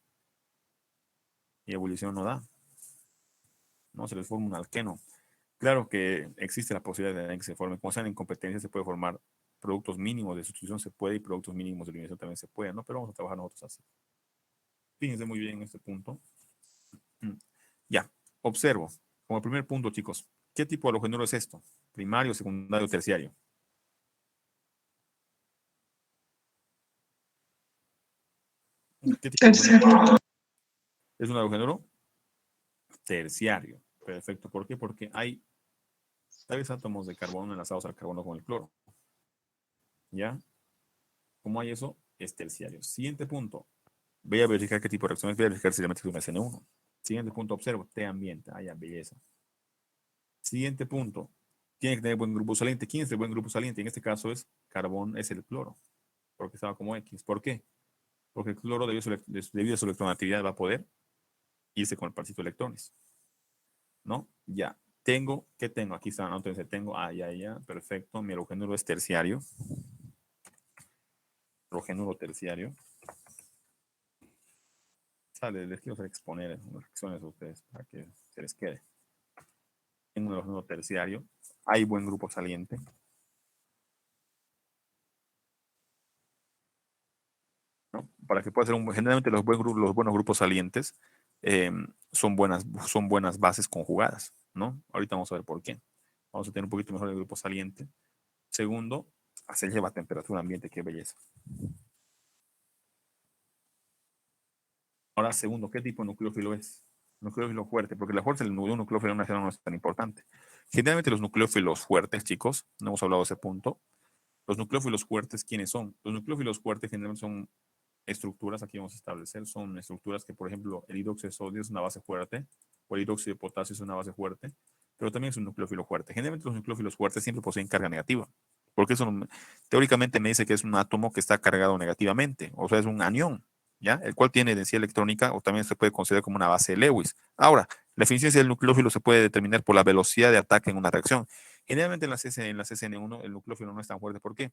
Y ebullición no da. No se les forma un alqueno. Claro que existe la posibilidad de que se forme. Como sean en competencia, se puede formar productos mínimos de sustitución, se puede, y productos mínimos de eliminación también se puede, ¿no? Pero vamos a trabajar nosotros así. Fíjense muy bien en este punto. Ya, observo. Como primer punto, chicos, ¿qué tipo de halogenuro es esto? ¿Primario, secundario, terciario? ¿Qué tipo de halogenuro? Es un halogenuro terciario. Perfecto. ¿Por qué? Porque hay 3 átomos de carbono enlazados al carbono con el cloro. ¿Ya? ¿Cómo hay eso? Es terciario. Siguiente punto. Voy a verificar qué tipo de reacciones. Voy a verificar si realmente es un SN1. Siguiente punto. Observo. T ambiente. Ah, ya, belleza. Siguiente punto. Tiene que tener buen grupo saliente. ¿Quién es el buen grupo saliente? En este caso es carbón, es el cloro. Porque estaba como X. ¿Por qué? Porque el cloro, debido a su electronegatividad, va a poder irse con el parcito de electrones. ¿No? Ya. ¿Qué tengo? Aquí está, entonces tengo, ya, perfecto. Mi halogenuro es terciario. Halogenuro terciario. Sale, les quiero exponer unas reacciones a ustedes para que se les quede. Tengo un halogenuro terciario. Hay buen grupo saliente. ¿No? Para que pueda ser generalmente los buenos grupos salientes son buenas bases conjugadas, ¿no? Ahorita vamos a ver por qué. Vamos a tener un poquito mejor el grupo saliente. Segundo, se lleva a temperatura ambiente, qué belleza. Ahora, segundo, ¿qué tipo de nucleófilo es? Nucleófilo fuerte, porque la fuerza del nucleófilo no es tan importante. Generalmente los nucleófilos fuertes, chicos, no hemos hablado de ese punto. Los nucleófilos fuertes, ¿quiénes son? Los nucleófilos fuertes generalmente son estructuras, aquí vamos a establecer, son estructuras que, por ejemplo, el hidróxido de sodio es una base fuerte, o el hidróxido de potasio es una base fuerte, pero también es un nucleófilo fuerte. Generalmente los nucleófilos fuertes siempre poseen carga negativa, porque eso teóricamente me dice que es un átomo que está cargado negativamente, o sea, es un anión, ¿ya? El cual tiene densidad electrónica, o también se puede considerar como una base de Lewis. Ahora, la eficiencia del nucleófilo se puede determinar por la velocidad de ataque en una reacción. Generalmente en la SN1 el nucleófilo no es tan fuerte. ¿Por qué?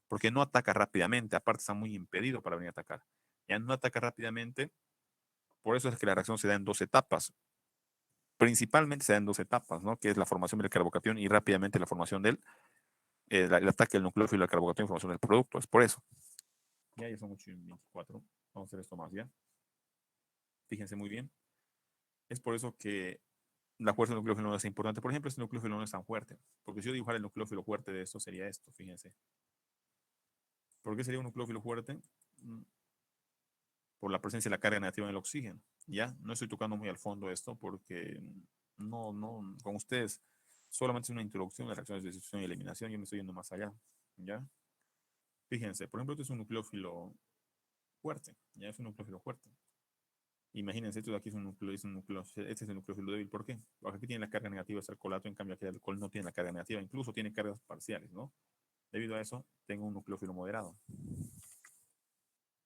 Porque no ataca rápidamente, aparte está muy impedido para venir a atacar. Ya no ataca rápidamente, por eso es que la reacción se da en 2 etapas. Principalmente se da en 2 etapas, ¿no? Que es la formación del carbocatión y rápidamente la formación el ataque del nucleófilo al carbocatión y formación del producto. Es por eso. Ya son 8:24. Vamos a hacer esto más, ¿ya? Fíjense muy bien. Es por eso que la fuerza del nucleófilo no es importante. Por ejemplo, este nucleófilo no es tan fuerte. Porque si yo dibujara el nucleófilo fuerte de esto, sería esto, fíjense. ¿Por qué sería un nucleófilo fuerte? Por la presencia de la carga negativa en el oxígeno. Ya, no estoy tocando muy al fondo esto porque con ustedes solamente es una introducción de reacciones de sustitución y eliminación. Yo me estoy yendo más allá. Ya, fíjense, por ejemplo, este es un nucleófilo fuerte. Ya es un nucleófilo fuerte. Imagínense, esto de aquí es un núcleo, este es el nucleófilo débil. ¿Por qué? Porque aquí tiene la carga negativa, es alcoholato, en cambio aquí el alcohol no tiene la carga negativa, incluso tiene cargas parciales, ¿no? Debido a eso, tengo un nucleófilo moderado.